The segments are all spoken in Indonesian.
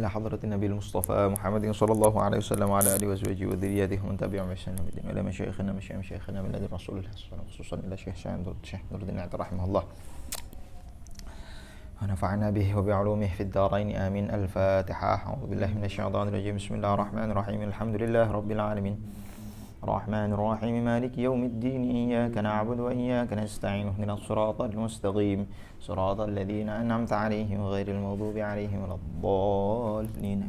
إلى حضرة النبي المصطفى محمد صلى الله عليه وسلم وعلى آله وأزواجه وذريته ومن تبعهم بإحسان إلى يوم الدين وإلى مشايخنا من لدن رسول الله صلى الله عليه وسلم خصوصا إلى شيخ نور الدين رحمه الله ونفعنا به وبعلومه في الدارين آمين. الفاتحة. أعوذ بالله من الشيطان الرجيم. بسم الله الرحمن الرحيم. الحمد لله رب العالمين الرحمن الرحيم مالك يوم الدين إياك نعبد وإياك نستعين اهدنا الصراط المستقيم صراط الذين أنعمت عليهم غير المغضوب عليهم ولا الضالين.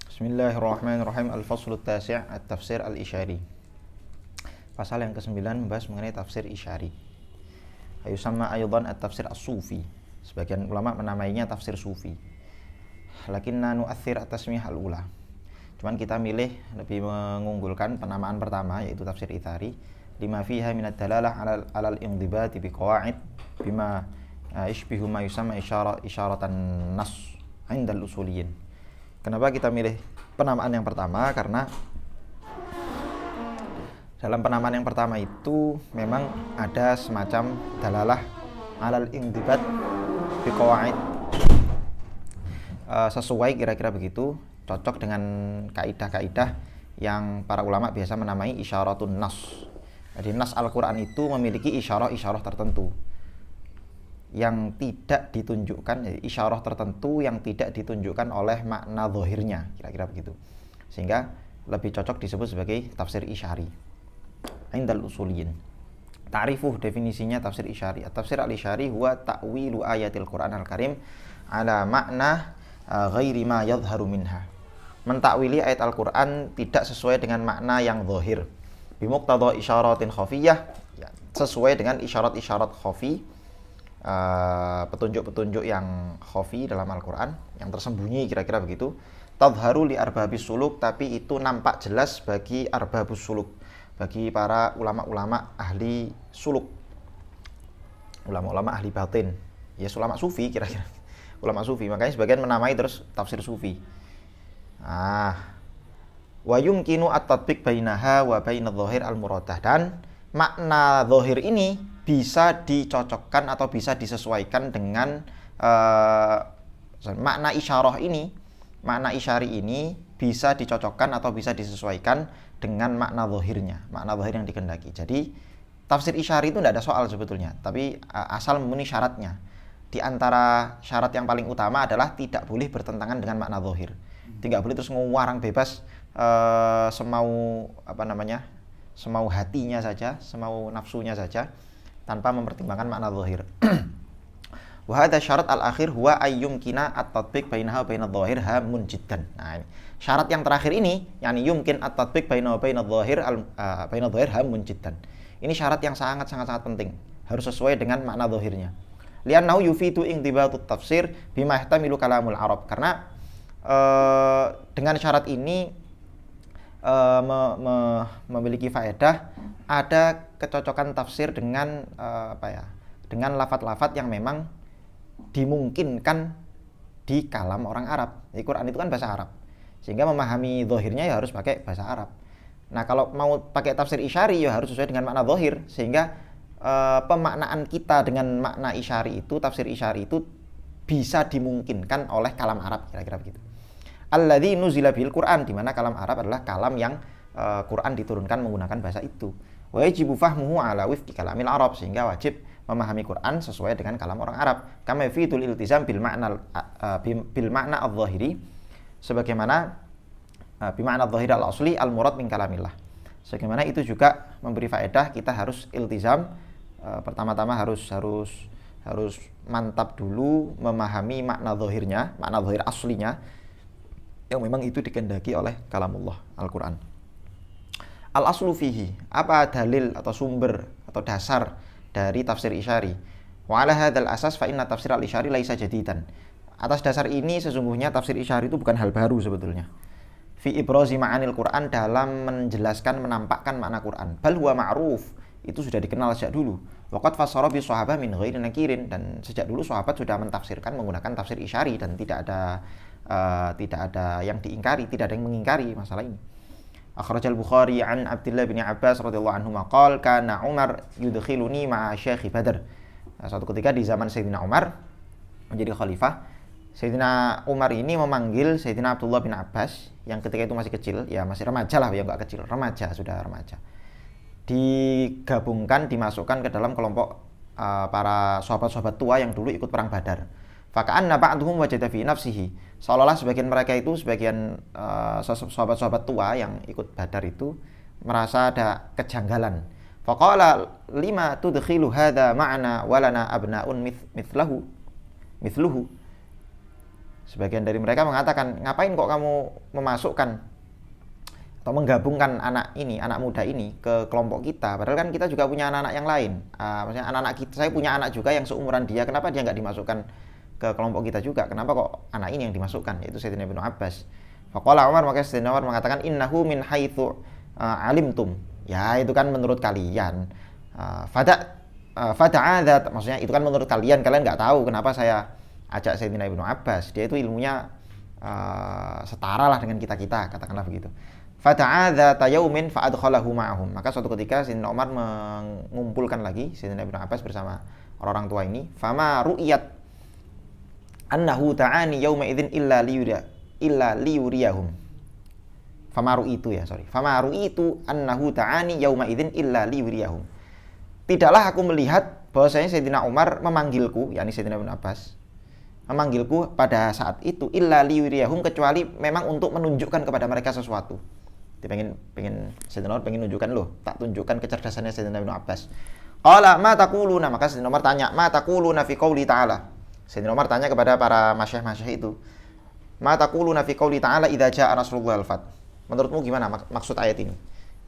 بسم الله الرحمن الرحيم. الفصل التاسع التفسير الإشاري. Pasal yang ke-9 membahas mengenai tafsir isyari. Ayusamma aydan at-tafsir as-sufi. Sebagian ulama menamainya tafsir sufi. Lakinna nu'athir at-tasmiyah al-ula. Cuman kita milih lebih mengunggulkan penamaan pertama yaitu tafsir ithari lima fiha minad dalalah alal indibati biqawaid bima ishbihu ma yusamma isyaratan nas indal usuliyin. Kenapa kita milih penamaan yang pertama? Karena dalam penamaan yang pertama itu memang ada semacam dalalah alal indibat biqawaid, sesuai kira-kira begitu, cocok dengan kaidah-kaidah yang para ulama biasa menamai isyaratun nas. Jadi nas Al-Quran itu memiliki isyarah-isyarah tertentu yang tidak ditunjukkan, isyarah tertentu yang tidak ditunjukkan oleh makna zahirnya, kira-kira begitu. Sehingga lebih cocok disebut sebagai tafsir isyari indal usuliyin. Ta'rifuh, definisinya tafsir isyari. Tafsir al-isyari huwa ta'wilu ayatil Quran al-Karim ala makna ghairi ma yadhharu minha. Mentakwili ayat Al-Quran tidak sesuai dengan makna yang zahir. Bimuqtada isyaratin khafiyah, ya, sesuai dengan isyarat-isyarat khafi, petunjuk-petunjuk yang khafi dalam Al-Quran, yang tersembunyi, kira-kira begitu. Tadharu li arbabis suluk, tapi itu nampak jelas bagi arbabus suluk, bagi para ulama-ulama ahli suluk, ulama-ulama ahli batin, ya ulama sufi kira-kira, ulama sufi. Makanya sebagian menamai terus tafsir sufi. Wa yumkinu at-tatbiq bainaha wa bainadh dhahir al-muradah, dan makna zahir ini bisa dicocokkan atau bisa disesuaikan dengan makna isyarah ini. Makna isyari ini bisa dicocokkan atau bisa disesuaikan dengan makna zahirnya, makna zahir yang dikehendaki. Jadi tafsir isyari itu tidak ada soal sebetulnya, tapi asal memenuhi syaratnya. Di antara syarat yang paling utama adalah tidak boleh bertentangan dengan makna zahir. Tidak boleh terus ngewarang bebas semau semau hatinya saja, semau nafsunya saja tanpa mempertimbangkan makna zahir. Wa hadza syarat al-akhir huwa ayyumkina at-tatbiq bainaha wa bainadh dhahir hamun jiddan. Nah, syarat yang terakhir ini, yakni yumkin at-tatbiq bainaha wa bainadh dhahir hamun jiddan. Ini syarat yang sangat penting, harus sesuai dengan makna zahirnya. Li'annahu yufidu intibatut tafsir bima yahtamilu kalamul Arab. Karena dengan syarat ini memiliki faedah ada kecocokan tafsir dengan dengan lafaz-lafaz yang memang dimungkinkan di kalam orang Arab. Jadi Quran itu kan bahasa Arab, sehingga memahami zahirnya ya harus pakai bahasa Arab. Nah, kalau mau pakai tafsir isyari ya harus sesuai dengan makna zahir, sehingga pemaknaan kita dengan makna isyari itu, tafsir isyari itu bisa dimungkinkan oleh kalam Arab, kira-kira begitu. Alladzi nuzila bil Quran, di mana kalam Arab adalah kalam yang Quran diturunkan menggunakan bahasa itu. Wa yajibu fahmuhu ala wifqi kalamil Arab, sehingga wajib memahami Quran sesuai dengan kalam orang Arab. Kama fitul iltizam bil makna adh-dhahiri, sebagaimana bimakna adh-dhahiri al-asli al-murad min kalamillah. Sebagaimana itu juga memberi faedah kita harus iltizam, pertama-tama harus mantap dulu memahami makna zahirnya, makna zahir aslinya yang memang itu dikehendaki oleh kalamullah Al-Quran. Al-aslu fihi, apa dalil atau sumber atau dasar dari tafsir isyari? Wa ala hadzal asas fa inna tafsir al-isyari laisa jadidan. Atas dasar ini sesungguhnya tafsir isyari itu bukan hal baru sebetulnya. Fi ibrazi ma'anil Quran, dalam menjelaskan, menampakkan makna Quran. Bal huwa ma'ruf, itu sudah dikenal sejak dulu. Waqad fassara bi sahabah min ghairi nakirin, dan sejak dulu sahabat sudah mentafsirkan menggunakan tafsir isyari dan tidak ada yang diingkari, tidak ada yang mengingkari masalah ini. Akhrajal Bukhari an Abdullah bin Abbas radhiyallahu anhu maqal kana Umar yudkhiluni ma'a Syekh Badr. Suatu ketika di zaman Sayyidina Umar menjadi khalifah, Sayyidina Umar ini memanggil Sayyidina Abdullah bin Abbas yang ketika itu masih kecil, ya masih remaja lah, ya nggak kecil, remaja, sudah remaja. Digabungkan, dimasukkan ke dalam kelompok para sahabat-sahabat tua yang dulu ikut perang Badar. Faka'anna ba'duhum wajada fi nafsihi. Seolah-olah sebagian mereka itu, sebagian sahabat-sahabat tua yang ikut Badar itu merasa ada kejanggalan. Faqala lima tudkhilu hadha ma'ana walana abna'un mithluhu. Sebagian dari mereka mengatakan, ngapain kok kamu memasukkan atau menggabungkan anak muda ini ke kelompok kita, padahal kan kita juga punya anak-anak yang lain. Maksudnya anak-anak kita, saya punya anak juga yang seumuran dia, kenapa dia nggak dimasukkan ke kelompok kita juga? Kenapa kok anak ini yang dimasukkan? Yaitu Sayyidina Ibnu Abbas. Faqala Umar, maka Sayyidina Umar mengatakan, innahu min haitsu alimtum. Ya, itu kan menurut kalian. Fada'adzat, maksudnya itu kan menurut kalian nggak tahu kenapa saya ajak Sayyidina Ibnu Abbas. Dia itu ilmunya setara lah dengan kita-kita, katakanlah begitu. Fata'adzata yaumin fa'adkhalahu ma'ahum. Maka suatu ketika Sayyidina Umar mengumpulkan lagi Sayyidina Ibnu Abbas bersama orang-orang tua ini. Fama ru'iyat annahu ta'ani yauma idzin illa liyuriyahum. Fama ru'itu annahu ta'ani yauma idzin illa liyuriyahum. Tidaklah aku melihat bahwasanya Sayyidina Umar memanggilku, yakni Sayyidina Ibnu Abbas, memanggilku pada saat itu illa liyuriyahum, kecuali memang untuk menunjukkan kepada mereka sesuatu. Dia pengen Sayyidina Umar pengen nunjukkan, loh, tak tunjukkan kecerdasannya Sayyidina Ibnu Abbas. Qala ma taquluna, maka Sayyidina Umar tanya, ma taquluna fi qouli ta'ala. Sayyidina Umar tanya kepada para masyayikh itu, ma taquluna fi qouli ta'ala idza jaa nasrullah al-fath. Menurutmu gimana maksud ayat ini?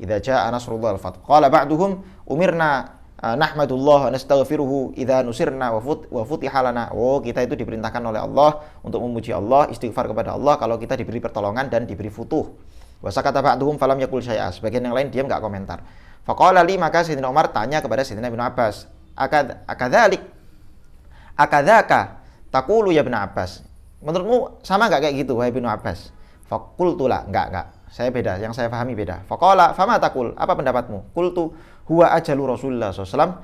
Idza jaa nasrullah al-fath. Qala ba'duhum umirna nahmadullah nastaghfiruhu idza nusirna wa futiha lana. Oh, kita itu diperintahkan oleh Allah untuk memuji Allah, istighfar kepada Allah kalau kita diberi pertolongan dan diberi futuh. Wa sakata ba'duhum falam yakul syai'a. Sebagian yang lain diam enggak komentar. Faqala li, maka Sayyidina Umar tanya kepada Sayyidina Ibnu Abbas, akadzaka taqulu ya Ibnu Abbas. Menurutmu sama enggak kayak gitu wahai Ibnu Abbas? Faqultu la, enggak. Saya beda, yang saya pahami beda. Faqala fama taqul, apa pendapatmu? Qultu huwa ajalu Rasulullah sallallahu alaihi wasallam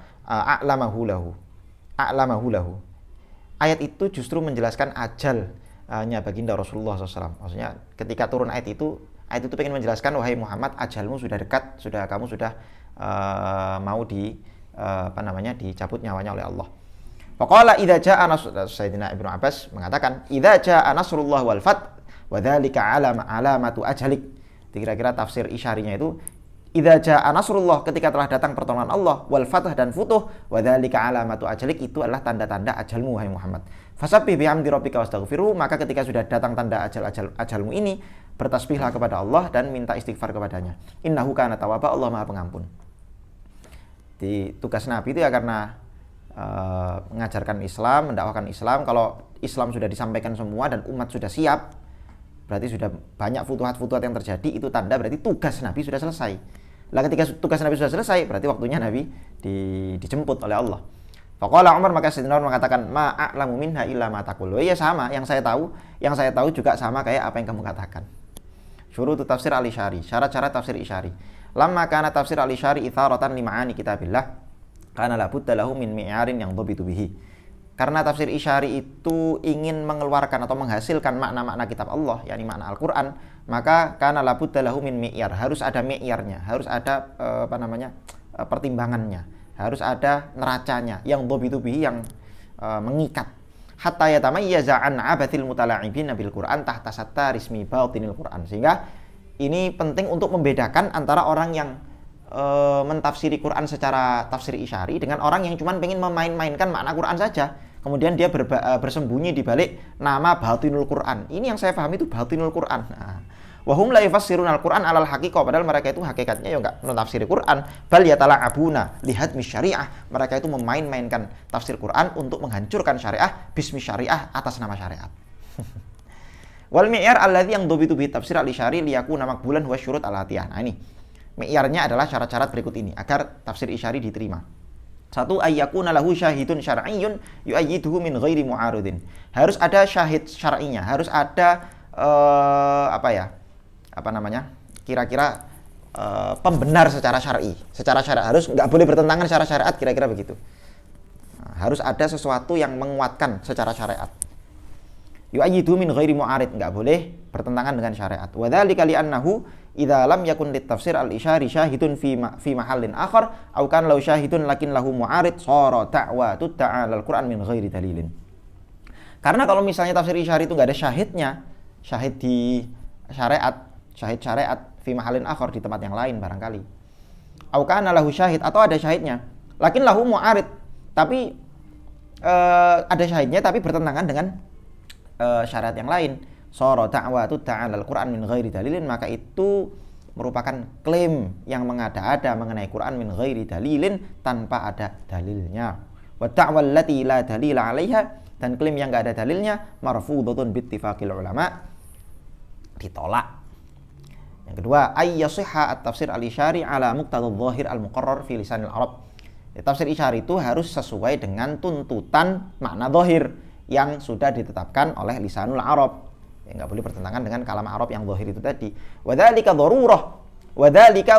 a'lamahu lahu. Ayat itu justru menjelaskan ajalnya baginda Rasulullah SAW. Maksudnya ketika turun ayat itu pengen menjelaskan, wahai Muhammad, ajalmu sudah dekat, kamu sudah mau dicabut nyawanya oleh Allah. Faqala idza jaa Sayyidina Ibnu Abbas mengatakan, idza jaa nasrullah wal fath wa dzalika alamatu ajalik. Kira-kira tafsir isyarinya itu, idza jaa nasrullah, ketika telah datang pertolongan Allah, wal fath dan futuh, wa dzalika alamatu ajalik, itu adalah tanda-tanda ajalmu wahai Muhammad. Fasabbih bihamdi rabbika wastaghfirhu, maka ketika sudah datang tanda ajalmu ini, bertasbihlah kepada Allah dan minta istighfar kepadanya. Innahu kana tawwaba, Allah Maha Pengampun. Di tugas Nabi itu ya karena mengajarkan Islam, mendakwahkan Islam. Kalau Islam sudah disampaikan semua dan umat sudah siap, berarti sudah banyak futuhat-futuhat yang terjadi, itu tanda berarti tugas Nabi sudah selesai. Lah ketika tugas Nabi sudah selesai, berarti waktunya Nabi dijemput oleh Allah. Faqala Umar, maka Sayyidina Umar mengatakan, ma a'lamu minha illa ma taqul. Ya sama, yang saya tahu juga sama kayak apa yang kamu katakan. Syurut tafsir al-Isyari, syarat-syarat tafsir Isyari. Lamma kana tafsir al-Isyari itharatan li ma'ani kitabillah, kana la budda lahu min mi'yarin yang dhabitu bihi. Karena tafsir Isyari itu ingin mengeluarkan atau menghasilkan makna-makna kitab Allah, yakni makna Al-Qur'an, maka kana la budda lahu min mi'yar, harus ada mi'yarnya, harus ada pertimbangannya, harus ada neracanya, yang dhabitu bihi, yang mengikat. Hatta yatamayyaza an abathil mutala'ibin bil Qur'an tahta sattar ismi batinil Qur'an. Sehingga ini penting untuk membedakan antara orang yang mentafsiri Quran secara tafsir Isyari dengan orang yang cuma pengen memain-mainkan makna Quran saja. Kemudian dia bersembunyi di balik nama batinul Quran. Ini yang saya pahami itu batinul Quran. Wahum la yufassiruna al-Qur'an alal haqiqah, padahal mereka itu hakikatnya ya enggak menafsiri Quran, bal yatala'abuna lihadmi syariah. Mereka itu memain-mainkan tafsir Quran untuk menghancurkan syariah, bismi syariah, atas nama syariat. Wal mi'yar alladzi yang dhabitu bi tafsir al-Isyari liyakuna maqbulan wa syurut al-atiyah. Nah ini mi'yarnya adalah syarat-syarat berikut ini agar tafsir Isyari diterima. Satu, ayyakuna lahu syahidun syar'iyyun yu'ayyiduhu min ghairi mu'aridin. Harus ada syahid syar'inya, harus ada kira-kira pembenar secara syar'i, harus nggak boleh bertentangan secara syariat, kira-kira begitu. Nah, harus ada sesuatu yang menguatkan secara syariat. yu'ayyidu min ghairi mu'arid, enggak boleh bertentangan dengan syariat. Wa dzalika li'annahu idza lam yakun litafsir al-isyari syahidun fi mahallin akhar aw kan law syahidun lakin lahu mu'arid shara ta'watu ta'ala al-Qur'an min ghairi dalilin. Karena kalau misalnya tafsir isyari itu enggak ada syahidnya, syahid di syariat, syahid syariat fi mahallin akhar, di tempat yang lain barangkali. Aw kana lahu syahid, atau ada syahidnya, lakin lahu mu'arid, tapi ada syahidnya tapi bertentangan dengan syariat yang lain. Shara ta'watu ta'ala al-Qur'an min ghairi dalilin, maka itu merupakan klaim yang mengada-ada mengenai Quran min ghairi dalilin, tanpa ada dalilnya. Wa ta'wa allati la dalila 'alaiha, dan klaim yang enggak ada dalilnya marfudhatun bittifaqil ulama, ditolak. Yang kedua, ay yasihha at-tafsir al-isyari ala muqtadadh dhahir al-muqarrar fi lisanil arab. Tafsir isyari itu harus sesuai dengan tuntutan makna dhahir yang sudah ditetapkan oleh lisanul arab. Ya, enggak boleh bertentangan dengan kalam Arab yang dhahir itu tadi. Wa dzalika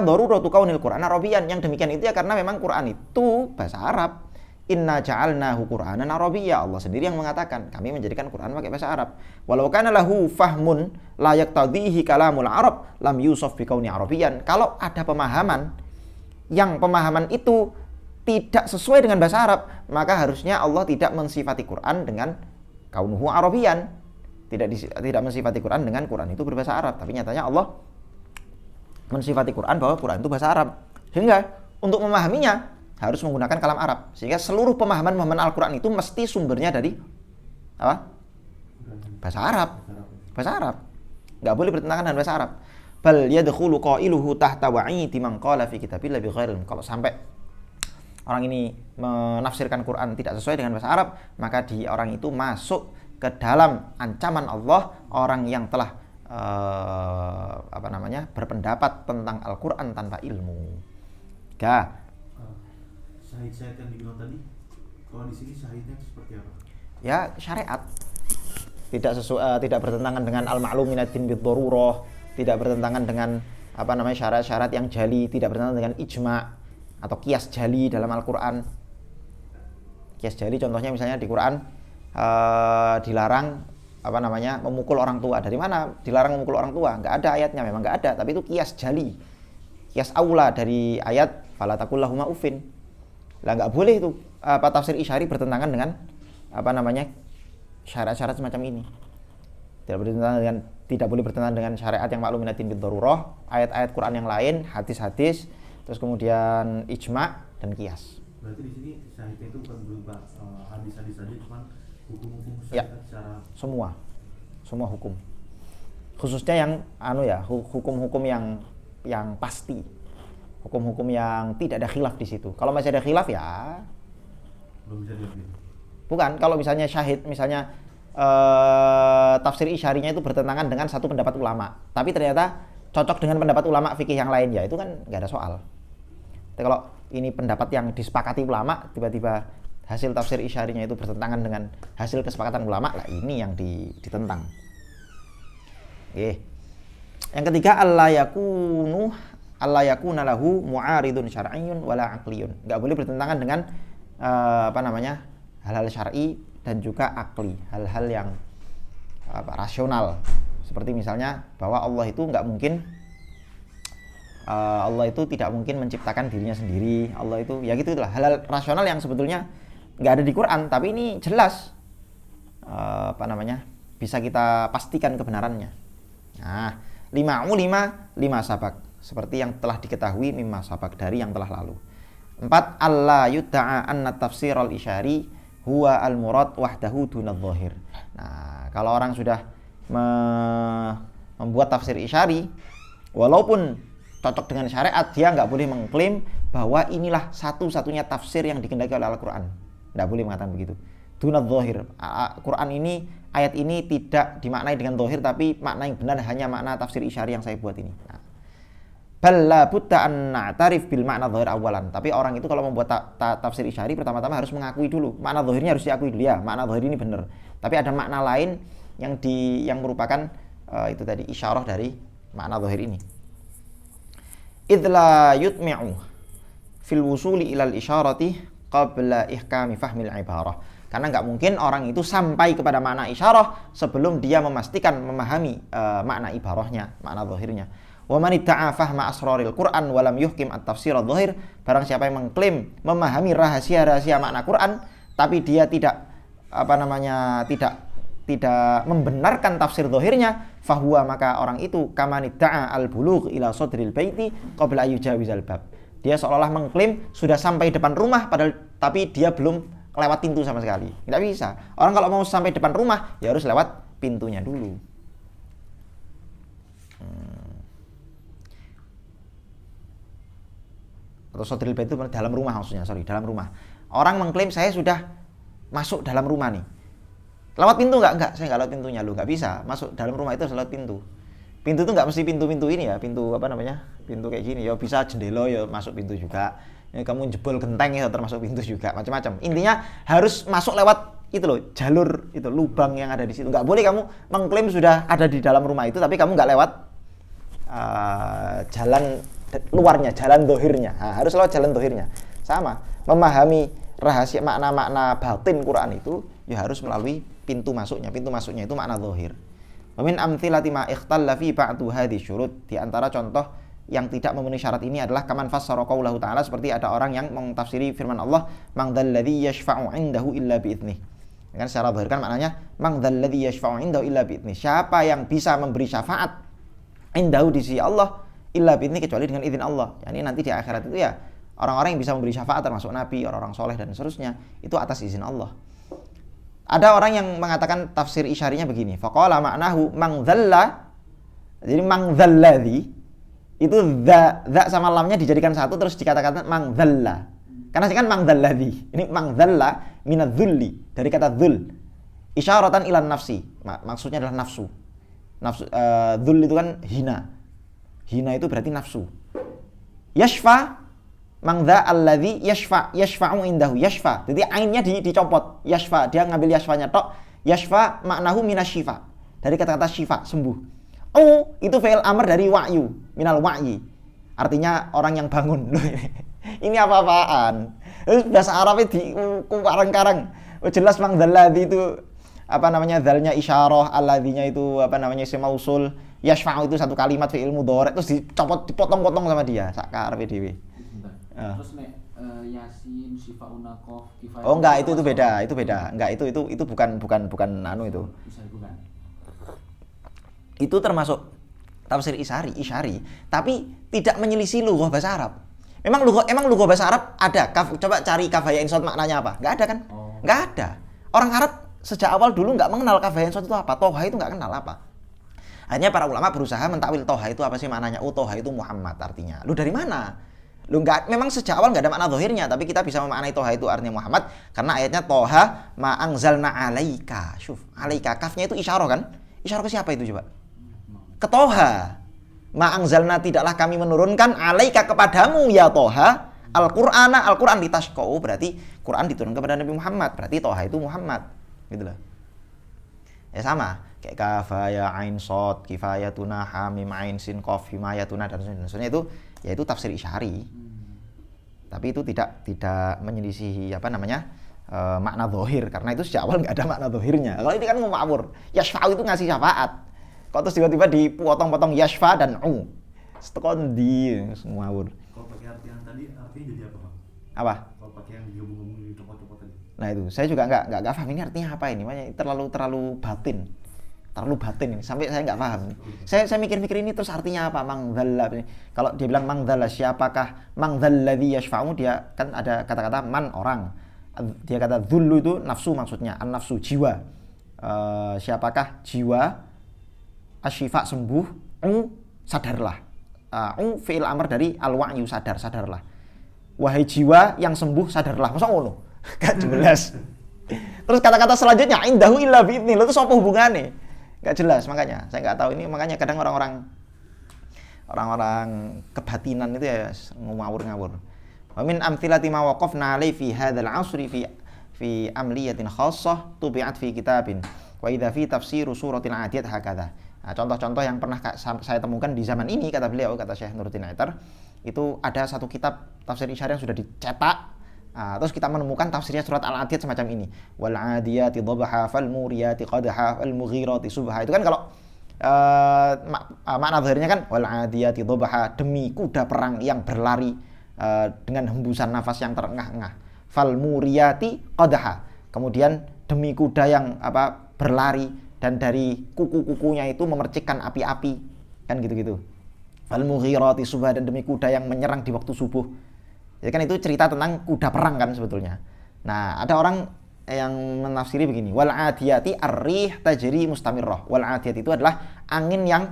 daruratu kaunil Qur'an Arabiyyan. Yang demikian itu ya karena memang Quran itu bahasa Arab. Inna ja'alnahu Qur'anan Arabiyya. Allah sendiri yang mengatakan, kami menjadikan Quran pakai bahasa Arab. Walau kana lahu fahmun la yaqtadhihi kalamul Arab lam yusaf bi kauni Arabiyyan. Kalau ada pemahaman yang pemahaman itu tidak sesuai dengan bahasa Arab, maka harusnya Allah tidak mensifati Quran dengan kaunuhu Arabiyyan. Tidak mensifati Quran dengan Quran itu berbahasa Arab, tapi nyatanya Allah mensifati Quran bahwa Quran itu bahasa Arab. Sehingga untuk memahaminya harus menggunakan kalam Arab. Sehingga seluruh pemahaman Al-Quran itu mesti sumbernya dari apa? Bahasa Arab. Bahasa Arab. Enggak boleh bertentangan dengan bahasa Arab. Bal yadkhulu qailuhu tahta wa'idi man qala fi kitabillah bi ghairil. Kalau sampai orang ini menafsirkan Quran tidak sesuai dengan bahasa Arab, maka orang itu masuk ke dalam ancaman Allah, orang yang telah berpendapat tentang Al-Quran tanpa ilmu. Syahid yang dibilang tadi, kalau di sini syahidnya seperti apa? Ya, syariat. Tidak bertentangan dengan al-ma'lum minaddin bid-darurah, tidak bertentangan dengan syarat-syarat yang jali, tidak bertentangan dengan ijma' atau qiyas jali dalam Al-Quran. Qiyas jali contohnya misalnya di Quran dilarang memukul orang tua. Dari mana dilarang memukul orang tua? Enggak ada ayatnya, memang enggak ada, tapi itu qiyas jali. Qiyas aula dari ayat fala taqul lahumu uffin. Lah enggak boleh itu tafsir isyari bertentangan dengan syarat-syarat semacam ini. Tidak boleh bertentangan dengan syariat yang maklum minatin bid-darurah, ayat-ayat Quran yang lain, hadis-hadis, terus kemudian ijma' dan qiyas. Berarti di sini syahidnya itu bukan berupa hadis-hadis saja, cuma hukum-hukum ya, secara semua hukum. Khususnya yang hukum-hukum yang pasti. Hukum-hukum yang tidak ada khilaf di situ. Kalau masih ada khilaf ya belum bisa diambil. Bukan, kalau misalnya syahid, misalnya tafsir isyarinya itu bertentangan dengan satu pendapat ulama, tapi ternyata cocok dengan pendapat ulama fikih yang lain, ya itu kan nggak ada soal. Tapi kalau ini pendapat yang disepakati ulama, tiba-tiba hasil tafsir isyarinya itu bertentangan dengan hasil kesepakatan ulama, lah ini yang ditentang. Yang ketiga, Allah yakuna lahu mu'aridun syar'iyyun wala aqliyun. Enggak boleh bertentangan dengan hal-hal syar'i dan juga akli, hal-hal yang rasional. Seperti misalnya bahwa Allah itu tidak mungkin menciptakan dirinya sendiri. Allah itu ya gitu lah, hal-hal rasional yang sebetulnya enggak ada di Quran, tapi ini jelas bisa kita pastikan kebenarannya. Nah, 5 sabak, seperti yang telah diketahui mimma sabak, dari yang telah lalu. 4, alla yudda'a anna tafsir al-isyari huwa al-murad wahdahu dunadh-dhahir. Nah, kalau orang sudah membuat tafsir isyari, walaupun cocok dengan syariat, dia nggak boleh mengklaim bahwa inilah satu-satunya tafsir yang dikehendaki oleh Al-Quran. Nggak boleh mengatakan begitu. Dunadh-dhahir. Quran ini, ayat ini tidak dimaknai dengan dhahir, tapi makna yang benar hanya makna tafsir isyari yang saya buat ini. Nah, bal la budda an na'tarif bil makna dhahir awalan. Tapi orang itu kalau membuat tafsir isyari, pertama-tama harus mengakui dulu. Makna dhahirnya harus diakui dulu, ya, makna dhahir ini benar. Tapi ada makna lain yang merupakan itu tadi isyarah dari makna dhahir ini. Idla yutmi'u fil wusuli ilal isyarati qabla ihkami fahmil ibarah. Karena nggak mungkin orang itu sampai kepada makna isyarah sebelum dia memastikan memahami makna ibarahnya, makna zahirnya. Wa man idda'a fahma asraril Qur'an wa lam yuhkim at-tafsir adh-dhahir, barang siapa yang mengklaim memahami rahasia-rahasia makna Quran tapi dia tidak tidak membenarkan tafsir zahirnya, fahuwa, maka orang itu kaman idda'a al-bulugh ila sadril baiti qabla ayyujawizal bab. Dia seolah-olah mengklaim sudah sampai depan rumah padahal tapi dia belum lewat pintu sama sekali. Tidak bisa. Orang kalau mau sampai depan rumah ya harus lewat pintunya dulu. Atau sadril bait itu dalam rumah maksudnya, dalam rumah. Orang mengklaim saya sudah masuk dalam rumah nih. Lewat pintu enggak, saya enggak lewat pintunya. Lu enggak bisa. Masuk dalam rumah itu harus lewat pintu. Pintu itu enggak mesti pintu-pintu ini ya, pintu pintu kayak gini. Ya bisa jendela ya masuk pintu juga. Ya, kamu jebol genteng ya termasuk pintu juga, macam-macam. Intinya harus masuk lewat itu loh, jalur itu, lubang yang ada di situ. Enggak boleh kamu mengklaim sudah ada di dalam rumah itu tapi kamu enggak lewat jalan luarnya, jalan dohirnya. Nah, harus lewat jalan dohirnya. Sama, memahami rahasia makna-makna batin Quran itu ya harus melalui pintu masuknya. Pintu masuknya itu makna dohir. Wa min amthilati ma ikhtalla fi ba'du hadhi syurut. Di antara contoh yang tidak memenuhi syarat ini adalah kaman fassara qaulahu ta'ala, seperti ada orang yang mentafsiri firman Allah, man dzalladzi yashfa'u 'indahu illa bi'idnih. Kan secara zahir kan maknanya man dzalladzi yashfa'u 'indahu illa bi'idnih. Siapa yang bisa memberi syafaat indahu di sisi Allah illa bi'idnih, kecuali dengan izin Allah. Yani nanti di akhirat itu ya orang-orang yang bisa memberi syafaat termasuk nabi, orang-orang soleh dan seterusnya itu atas izin Allah. Ada orang yang mengatakan tafsir isyarinya begini, faqala ma'nahu man dzalla, jadi man dzalladzi itu dza sama lamnya dijadikan satu terus dikatakan mangdzalla. Karena kan mangdzalladzi. Ini mangdzalla minadz-dzulli, dari kata dzul. Isyaratan ilan nafsi. Maksudnya adalah nafsu. Nafsu dzul itu kan hina. Hina itu berarti nafsu. Yashfa, mangdza alladzi yashfa'u indahu. Yashfa. Jadi ainnya dicopot. Yashfa, dia ngambil yashfanya tok. Yashfa maknahu minasyifa. Dari kata-kata syifa, sembuh. Itu fi'il amr dari wa'yu, minal wa'yi. Artinya orang yang bangun. Ini apa-apaan? Bahasa Arabnya di karang-karang. Jelas mangdzalladzi itu dzalnya isyarah, alladzinya itu isim mausul, yashfa'u itu satu kalimat fi'il mudhari' terus dicopot, dipotong-potong sama dia. Sak karepe dhewe. Terus nek yasin, syifauna qaf, kifayah. Oh enggak, itu beda. Enggak, itu bukan anu itu. Bisa bukan. Itu termasuk tafsir isyari, tapi tidak menyelisih lughah bahasa Arab. Emang lughah bahasa Arab ada? Coba cari kafaya insot maknanya apa? Enggak ada kan? Enggak ada. Orang Arab sejak awal dulu enggak mengenal kafaya insot itu apa. Toha itu enggak kenal apa. Hanya para ulama berusaha mentakwil toha itu apa sih maknanya? Toha itu Muhammad artinya. Lu dari mana? Lu enggak, memang sejak awal enggak ada makna zahirnya, tapi kita bisa memaknai toha itu artinya Muhammad karena ayatnya toha ma anzalna alaika. Syuf, alaika kafnya itu isyarah kan? Isyarah ke siapa itu coba? Ketoha, ma'angzalna tidaklah kami menurunkan alaika kepadamu ya Toha Al-Quran litashqau, berarti Quran diturunkan kepada Nabi Muhammad, berarti Toha itu Muhammad, gitu loh. Ya sama, kayak kafaya ain sod, kifayatuna hamim ain sin qaf himayatuna dan sebagainya itu yaitu tafsir isyari. Tapi itu tidak menyelisihi makna zahir, karena itu sejak awal enggak ada makna zahirnya. Kalau ini kan ngawur. Yashfa'u itu ngasih syafaat. Kok terus tiba-tiba dipotong-potong yashfa dan setekon di ngawur. Kalau pakai arti yang tadi artinya jadi apa, Bang? Apa? Kalau pakai yang digabung-gabung dicopot-copot tadi. Nah itu, saya juga nggak paham ini artinya apa ini. Makanya terlalu batin. Terlalu batin ini, sampai saya nggak paham. Saya mikir-mikir ini terus artinya apa? Mangdzalla. Kalau dia bilang mangdzalla, siapakah mangdzalladzi yashfa'u, dia kan ada kata-kata man orang. Dia kata dzullu itu nafsu maksudnya, an-nafsu jiwa. Siapakah jiwa? Asyifa sembuh, sadarlah. Fi'il amr dari al-wa'yu, sadarlah. Wahai jiwa yang sembuh, sadarlah. Masa ngono? Gak jelas. Terus kata-kata selanjutnya indahu illa bi'idzni. Itu apa hubungannya? Gak jelas, makanya saya nggak tahu ini. Makanya kadang orang-orang kebatinan itu ya ngawur-ngawur. Wa min amthilati ma waqafna alai fi hadzal 'asri fi amliyatin khassah tubi'at fi kitabin wa idza fi tafsir suratil 'adiyat hakadha. Nah, contoh-contoh yang pernah saya temukan di zaman ini, kata beliau, kata Syekh Nuruddin Aitar, itu ada satu kitab tafsir isyari yang sudah dicetak Terus kita menemukan tafsirnya surat Al-Adiyat semacam ini. Wal 'adiyati dhabha fal muriyati qadha fal mughirati subha. Itu kan kalau makna zahirnya kan wal 'adiyati dhabha, demi kuda perang yang berlari dengan hembusan nafas yang terengah-engah. Fal muriyati qadha. Kemudian demi kuda yang berlari dan dari kuku-kukunya itu memercikkan api-api. Kan gitu-gitu. Fal mughirati subha, dan demi kuda yang menyerang di waktu subuh. Jadi kan itu cerita tentang kuda perang kan sebetulnya. Nah, ada orang yang menafsiri begini, wal 'adiyati ar-rih tajri mustamirrah. Wal 'adiyat itu adalah angin yang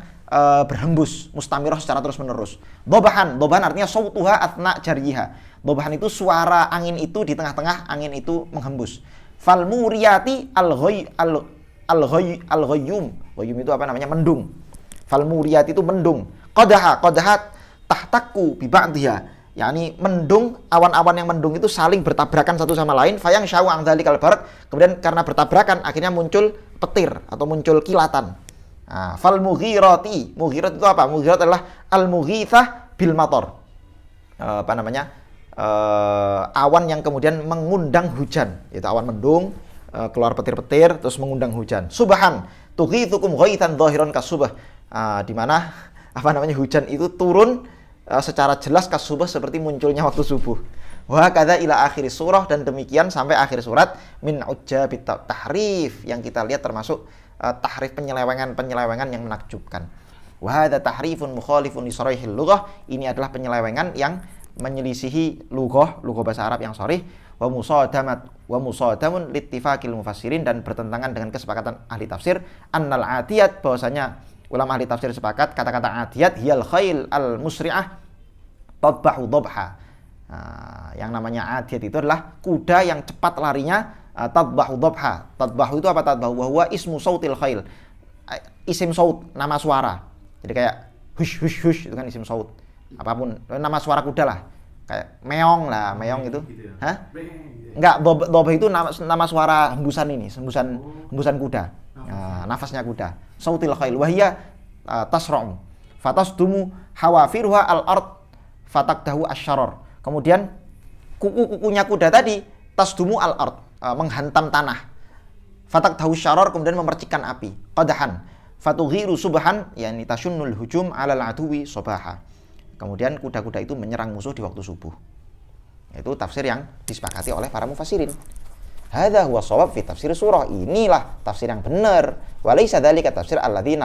berhembus mustamirrah secara terus-menerus. Dhabhan artinya sautuha athna jaryiha. Dhabhan itu suara angin itu di tengah-tengah angin itu menghembus. Fal muriyati al-ghayyum. Ghayyum itu mendung. Fal muriyati itu mendung. Qadaha tahtaku bi ba'dhiha. yakni mendung, awan-awan yang mendung itu saling bertabrakan satu sama lain, fayang syau ang dzalikal barq, kemudian karena bertabrakan akhirnya muncul petir atau muncul kilatan. Fal mughirati, mughirat itu apa? Mughirat adalah al mughithah bil matar. Awan yang kemudian mengundang hujan, itu awan mendung, keluar petir-petir terus mengundang hujan. Subhan tughithukum ghaithan dhahiran kasubah, di mana hujan itu turun secara jelas kasubah seperti munculnya waktu subuh. Wa kadza ila akhir surah, dan demikian sampai akhir surat min ujjabit tahrif, yang kita lihat termasuk tahrif penyelewengan yang menakjubkan. Wa hadza tahrifun mukhalifun li sharihil lughah, ini adalah penyelewengan yang menyelisihi lughah bahasa Arab yang sharih. Wa musadamun littifaqil mufassirin, dan bertentangan dengan kesepakatan ahli tafsir annal adiyat, bahwasanya ulama ahli tafsir sepakat kata-kata adiyat hiyal khail al musri'ah tadbahu dhabha. Yang namanya adiyat itu adalah kuda yang cepat larinya, tadbahu dhabha. Tadbahu itu apa? Tadbahu wa huwa ismu sautil khail. Isim saut, nama suara. Jadi kayak hush hush hush itu kan isim saut. Apapun nama suara kuda lah. Kayak meong lah, meong itu. Gitu ya? Hah? Enggak, dhabha itu nama suara hembusan ini, hembusan kuda. Nafasnya kuda. Sautil khail wahia tasra'u fatasdumu hawafiruha al-ard fatakdahu asy-syarar. Kemudian kuku-kukunya kuda tadi tasdumu al-ard, menghantam tanah. Fatakdahu asy-syarar, kemudian memercikkan api. Qadahan fatughiru subhan, yakni tashunnul hujum 'alal aduwi sabaha. Kemudian kuda-kuda itu menyerang musuh di waktu subuh. Itu tafsir yang disepakati oleh para mufassirin. Hadza huwa shawab fi tafsir surah. Inilah tafsir yang benar. Walaysa dzalika tafsir alladzi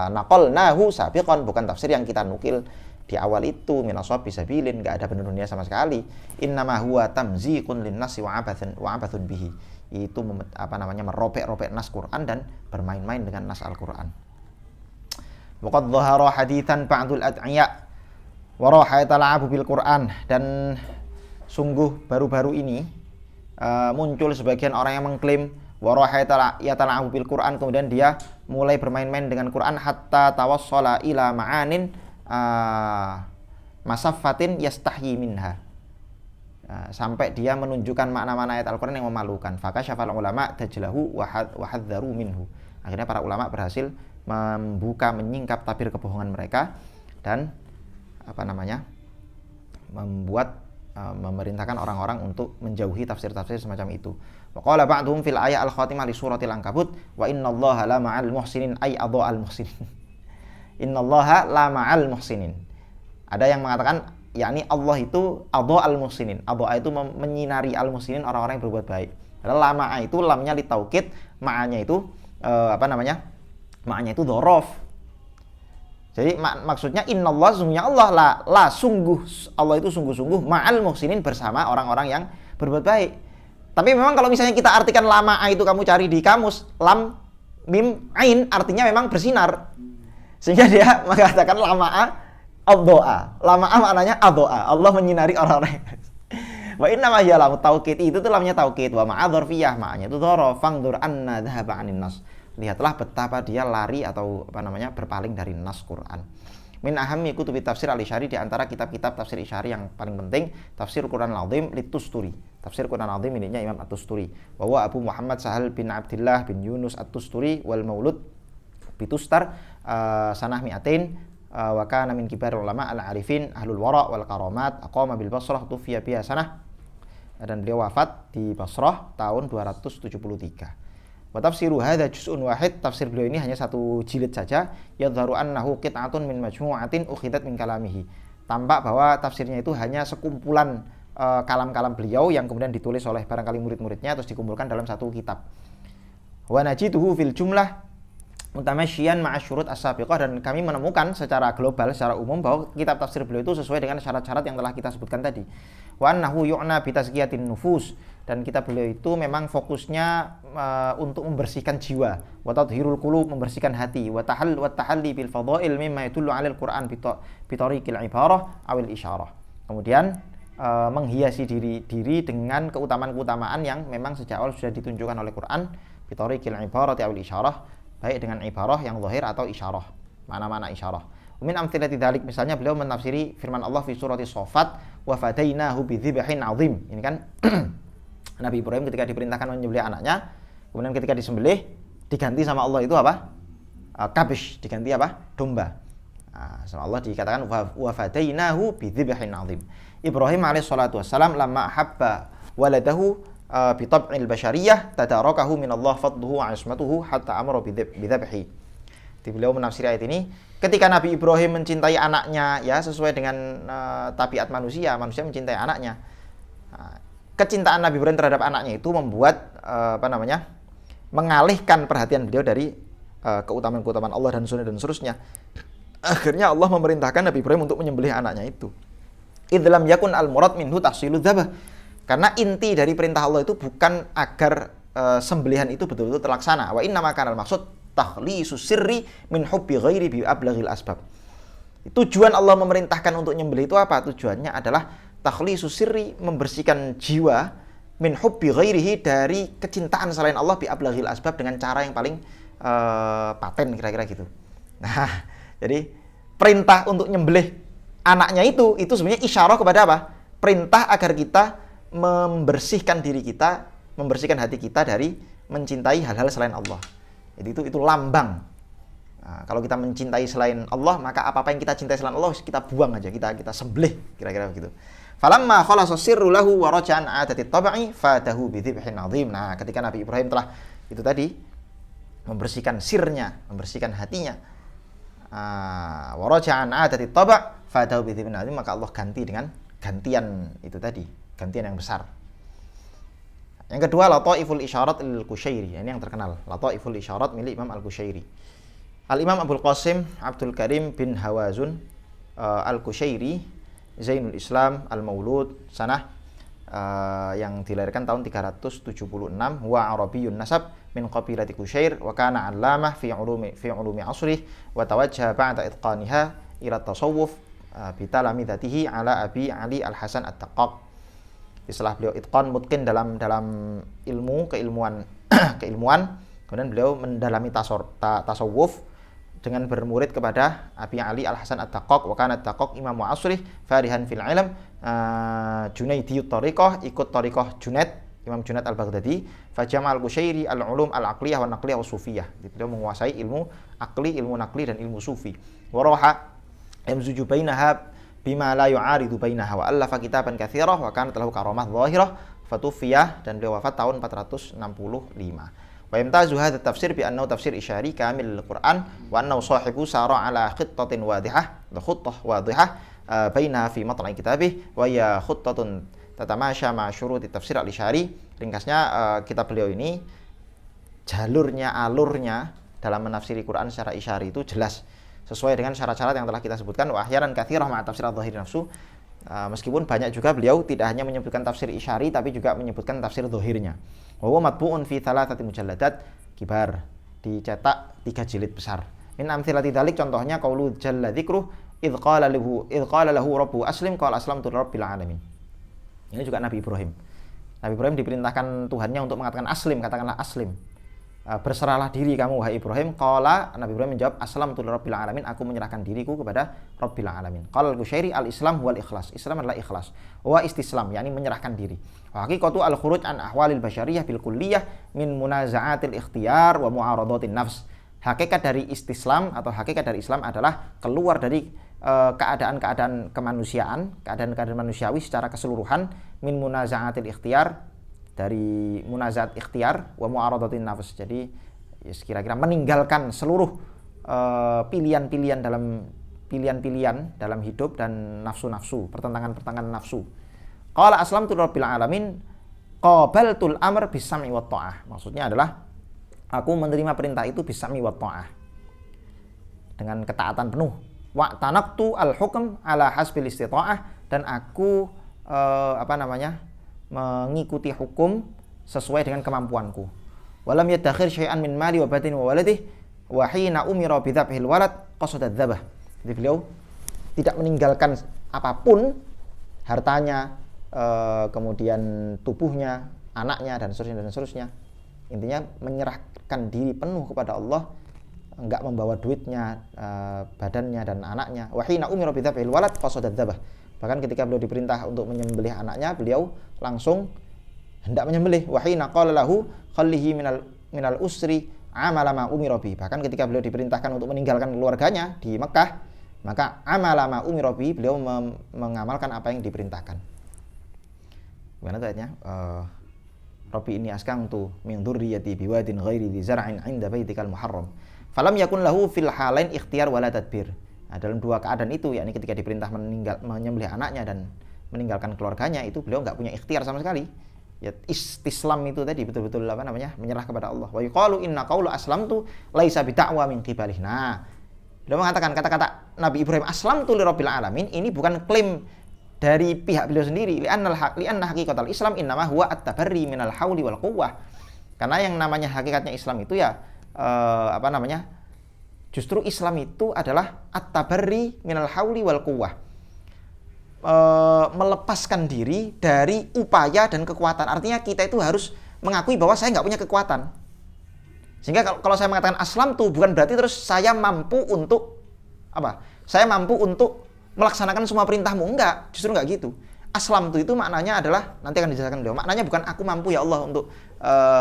naqalnahu sabiqan, bukan tafsir yang kita nukil di awal itu minashab bisabilin, enggak ada benar-benarnya sama sekali. Innama huwa tamziqun linnasi wa abathun bihi. Itu merobek-robek nas Quran dan bermain-main dengan nas Al-Quran. Waqad dhahara haditsan ba'dul ad'iya wa raha yatala'abu bil Quran, dan sungguh baru-baru ini muncul sebagian orang yang mengklaim waraha yatala'abu bil Quran, kemudian dia mulai bermain-main dengan Quran hatta tawassala ila ma'anin masaffatin yastahyi minha, sampai dia menunjukkan makna-makna ayat Al-Quran yang memalukan. Fakasyafal ulama dajlahu wa hadzaru minhu. Akhirnya para ulama berhasil menyingkap tabir kebohongan mereka dan memerintahkan orang-orang untuk menjauhi tafsir-tafsir semacam itu. Wa qala ba'dhum fil ayat al-khatimah li suratil ankabut wa innallaha la ma'al muhsinin ay adha'al muhsinin. Innallaha la ma'al muhsinin. Ada yang mengatakan yakni Allah itu adha'al muhsinin. Adha'a itu menyinari al-muhsinin, orang-orang yang berbuat baik. Padahal lama'a itu lamnya ditaukid, ma'anya itu ma'anya itu dzaraf. Jadi maksudnya innallah, sungguhnya Allah sungguh Allah itu sungguh-sungguh ma'al muhsinin, bersama orang-orang yang berbuat baik. Tapi memang kalau misalnya kita artikan lama'a itu kamu cari di kamus, lam mim ain artinya memang bersinar. Sehingga dia mengatakan lama'a adha'a. Lama'a maknanya adha'a. Allah menyinari orang-orang. Wa inna ma hiya lam taukid, itu tuh lamnya taukid. Wa ma'a dzarfiyah, maknanya itu dzaraf. Fangdur anna dhahaba 'anin nas. Lihatlah betapa dia lari atau berpaling dari nas Quran. Min ahammi kutubi tafsir al-Isyari, di antara kitab-kitab tafsir Isyari yang paling penting Tafsir Quran al-Azim lit-Tusturi. Tafsir Quran al-Azim ininya Imam At-Tusturi. Wa huwa Abu Muhammad Sahal bin Abdullah bin Yunus At-Tusturi wal Maulud bitustar sanah mi'atain wa kana min kibar ulama al-arifin ahlul wara wal karamat, aqama bil Basrah tufiya biha sanah dan beliau wafat di Basrah tahun 273. Wa tafsiru hadza juz'un wahid, tafsir beliau ini hanya satu jilid saja, yadharu annahu qit'atun min majmu'atin ukhidat min kalamihi. Tampak bahwa tafsirnya itu hanya sekumpulan kalam-kalam beliau yang kemudian ditulis oleh barangkali murid-muridnya terus dikumpulkan dalam satu kitab. Wa najiduhu fil jumlah mutamasyian ma'a syurut as-sabiqah, dan kami menemukan secara global, secara umum bahwa kitab tafsir beliau itu sesuai dengan syarat-syarat yang telah kita sebutkan tadi. Wa annahu yu'na bi tazkiyatin nufus, dan kitab beliau itu memang fokusnya untuk membersihkan jiwa, wa tadhhirul qulub, membersihkan hati, wa tahalli bil fadhail mimma yadullu 'alal Qur'an bi tariqil ibarah awil isyarah. Kemudian menghiasi diri dengan keutamaan-keutamaan yang memang sejak awal sudah ditunjukkan oleh Quran, bi tariqil ibarah awil isyarah, baik dengan ibarah yang zahir atau isyarah, mana-mana isyarah. Min amthilati dzalik, misalnya beliau menafsiri firman Allah fi surati Shaffat, wa fadainahu bidzibhin 'adzim. Ini kan Nabi Ibrahim ketika diperintahkan menyembelih anaknya, kemudian ketika disembelih diganti sama Allah itu apa? Kabish, diganti apa? Domba. Sama Allah dikatakan wa fadainahu bidzibhin 'adzim. Ibrahim alaihi salatu wassalam lamma habba waladahu bitab'il basyariyah tadarakahu minallah fadluhu wa ismatuhu hatta amara bidzabhi. Beliau menafsiri ayat ini, ketika Nabi Ibrahim mencintai anaknya ya sesuai dengan tabiat manusia mencintai anaknya. Kecintaan Nabi Ibrahim terhadap anaknya itu membuat mengalihkan perhatian beliau dari keutamaan-keutamaan Allah dan sunnah dan seterusnya. Akhirnya Allah memerintahkan Nabi Ibrahim untuk menyembelih anaknya itu. Idlam yakun al-murad minhu tahsilu dzabh. Karena inti dari perintah Allah itu bukan agar sembelihan itu betul-betul terlaksana. Wa inna ma kana al-maqsud takhlisus sirri min hubbi ghairi bi ablaghil asbab. Tujuan Allah memerintahkan untuk nyembelih itu apa? Tujuannya adalah takhlisus sirri, membersihkan jiwa, min hubbi ghairihi, dari kecintaan selain Allah, bi ablaghil asbab, dengan cara yang paling paten, kira-kira gitu. Nah, jadi perintah untuk nyembelih anaknya itu sebenarnya isyarah kepada apa? Perintah agar kita membersihkan diri kita, membersihkan hati kita dari mencintai hal-hal selain Allah. Jadi itu lambang. Nah, kalau kita mencintai selain Allah, maka apa-apa yang kita cintai selain Allah kita buang aja, kita sembelih, kira-kira begitu. Falamma khalasa sirru lahu wa raja'an 'adati tabi'i fatahu bi dzibhin 'adzim. Nah, ketika Nabi Ibrahim telah itu tadi membersihkan sirnya, membersihkan hatinya, wa raja'an 'adati tabi' fatahu bi dzibhin 'adzim, maka Allah ganti dengan gantian itu tadi, gantian yang besar. Yang kedua, Lataiful Isyarat al-Qushairi. Ini yang terkenal, Lataiful Isyarat milik Imam al-Qushairi. Al-Imam Abdul Qasim Abdul Karim bin Hawazun al-Qushairi, Zainul Islam al-Maulud sanah, yang dilahirkan tahun 376, wa Arabiyyun nasab min qabilati Qushair, wa kana 'allamah fi ulumi asrih, wa tawajjaha ba'da itqaniha ila tasawuf bi talamidatihi ala Abi Ali al-Hasan at-Taqqaq. Setelah beliau itqan, mutqin dalam ilmu, keilmuan, kemudian beliau mendalami tasawuf dengan bermurid kepada Abi Ali al-Hasan at-Taqqaq, wa kana at-Taqqaq imam asrih farihan fil ilm, Junaidiyut tariqah, ikut tariqah Junaid, Imam Junaid al-Baghdadi, fajama al-Qushairi al-ulum al-aqliyah wa naqliyah wa sufiyah. Beliau menguasai ilmu akli, ilmu naqli, dan ilmu sufi. Wa rawaha yamzuju bainaha bima la yu'aridu bainaha, wa allafa kitaban katsirah, wa kanat lahu karamah dhahirah, fatufiyah, dan beliau wafat tahun 465. Wa yamtazu hadha tafsir bi annahu tafsir isyari kamil al-Qur'an, wa annahu sahibu sara ala khittatin wadihah, bainaha fi matla'i kitabih, wa ya khuttatun tatamasya ma syuruti tafsir al-isyari. Ringkasnya, kitab beliau ini jalurnya, alurnya dalam menafsiri Quran secara isyari itu jelas, sesuai dengan syarat-syarat yang telah kita sebutkan. Wa ahyaran katsirah ma'a tafsir adh-dhahiri nafsu. Meskipun banyak juga beliau tidak hanya menyebutkan tafsir isyari, tapi juga menyebutkan tafsir dhahirnya. Wa huwa matbu'un fi thalathati mujalladat kibar, dicetak 3 jilid besar. Min amthilati dzalik, contohnya qaulu jalla dzikruh idz qala lahu rabbu aslim qala aslamtu lirabbil alamin. Ini juga Nabi Ibrahim. Nabi Ibrahim diperintahkan Tuhannya untuk mengatakan aslim, katakanlah aslim. Berserahlah diri kamu wahai Ibrahim. Qala, Nabi Ibrahim menjawab, aslamtu lirabbil alamin, aku menyerahkan diriku kepada Rabbil alamin. Qala al-Qushairi al-Islam huwal ikhlas. Islam adalah ikhlas. Wa istislam, yakni menyerahkan diri. Wa haqiqatu al-khuruj an ahwalil basyariyah bil kulliyah min munaza'atil ikhtiyar wa mu'aradatin nafs. Hakikat dari istislam atau hakikat dari Islam adalah keluar dari keadaan-keadaan kemanusiaan, keadaan-keadaan manusiawi secara keseluruhan, min munaza'atil ikhtiyar, dari munazaat ikhtiar, wa mu'aradatin nafs. Jadi ya, kira-kira meninggalkan seluruh pilihan-pilihan dalam hidup dan nafsu-nafsu, pertentangan-pertentangan nafsu. Qala aslamtu rabbil alamin qabaltul amr bis-sam'i wat ta'ah. Maksudnya adalah aku menerima perintah itu bis-sam'i wat ta'ah, dengan ketaatan penuh. Wa tanaqtu al-hukm ala hasbil istita'ah, dan aku mengikuti hukum sesuai dengan kemampuanku. Walam yadakhir syai'an min mali wa batin wa waladih wa hina umira bi dzabhil walad qasada dzabah. Jadi beliau tidak meninggalkan apapun, hartanya, kemudian tubuhnya, anaknya dan seterusnya. Intinya menyerahkan diri penuh kepada Allah, enggak membawa duitnya, badannya dan anaknya. Wa hina umira bi dzabhil walad qasada dzabah. Bahkan ketika beliau diperintah untuk menyembelih anaknya, beliau langsung hendak menyembelih. Wa hina qala lahu khallihi minal usri amala ma umira bi. Bahkan ketika beliau diperintahkan untuk meninggalkan keluarganya di Mekah, maka amala ma umira bi, beliau mengamalkan apa yang diperintahkan. Gimana ayatnya? Rabbi inni askantu min dzurriyyati biwadin ghairi dzi zar'in 'inda baitikal muharram. Falam yakun lahu fil halain ikhtiyar wala tadbir. Nah, dalam dua keadaan itu, yakni ketika diperintah menyembelih anaknya dan meninggalkan keluarganya, itu beliau nggak punya ikhtiar sama sekali. Ya, istislam itu tadi betul-betul menyerah kepada Allah. Wa yuqalu inna qaula aslamtu laisa bid'wa min qibalih. Nah, beliau mengatakan kata-kata Nabi Ibrahim aslamtu lirabbil alamin ini bukan klaim dari pihak beliau sendiri. Li'anna haqiqatal Islam innama huwa at-tabarri minal hauli wal quwwah. Karena yang namanya hakikatnya Islam itu ya justru Islam itu adalah at-tabarri minal hauli wal quwwah. Melepaskan diri dari upaya dan kekuatan. Artinya kita itu harus mengakui bahwa saya nggak punya kekuatan. Sehingga kalau saya mengatakan aslam tuh bukan berarti terus saya mampu untuk Saya mampu untuk melaksanakan semua perintahmu. Enggak, justru enggak gitu. Aslam tuh itu maknanya adalah, nanti akan dijelaskan beliau. Maknanya bukan aku mampu ya Allah untuk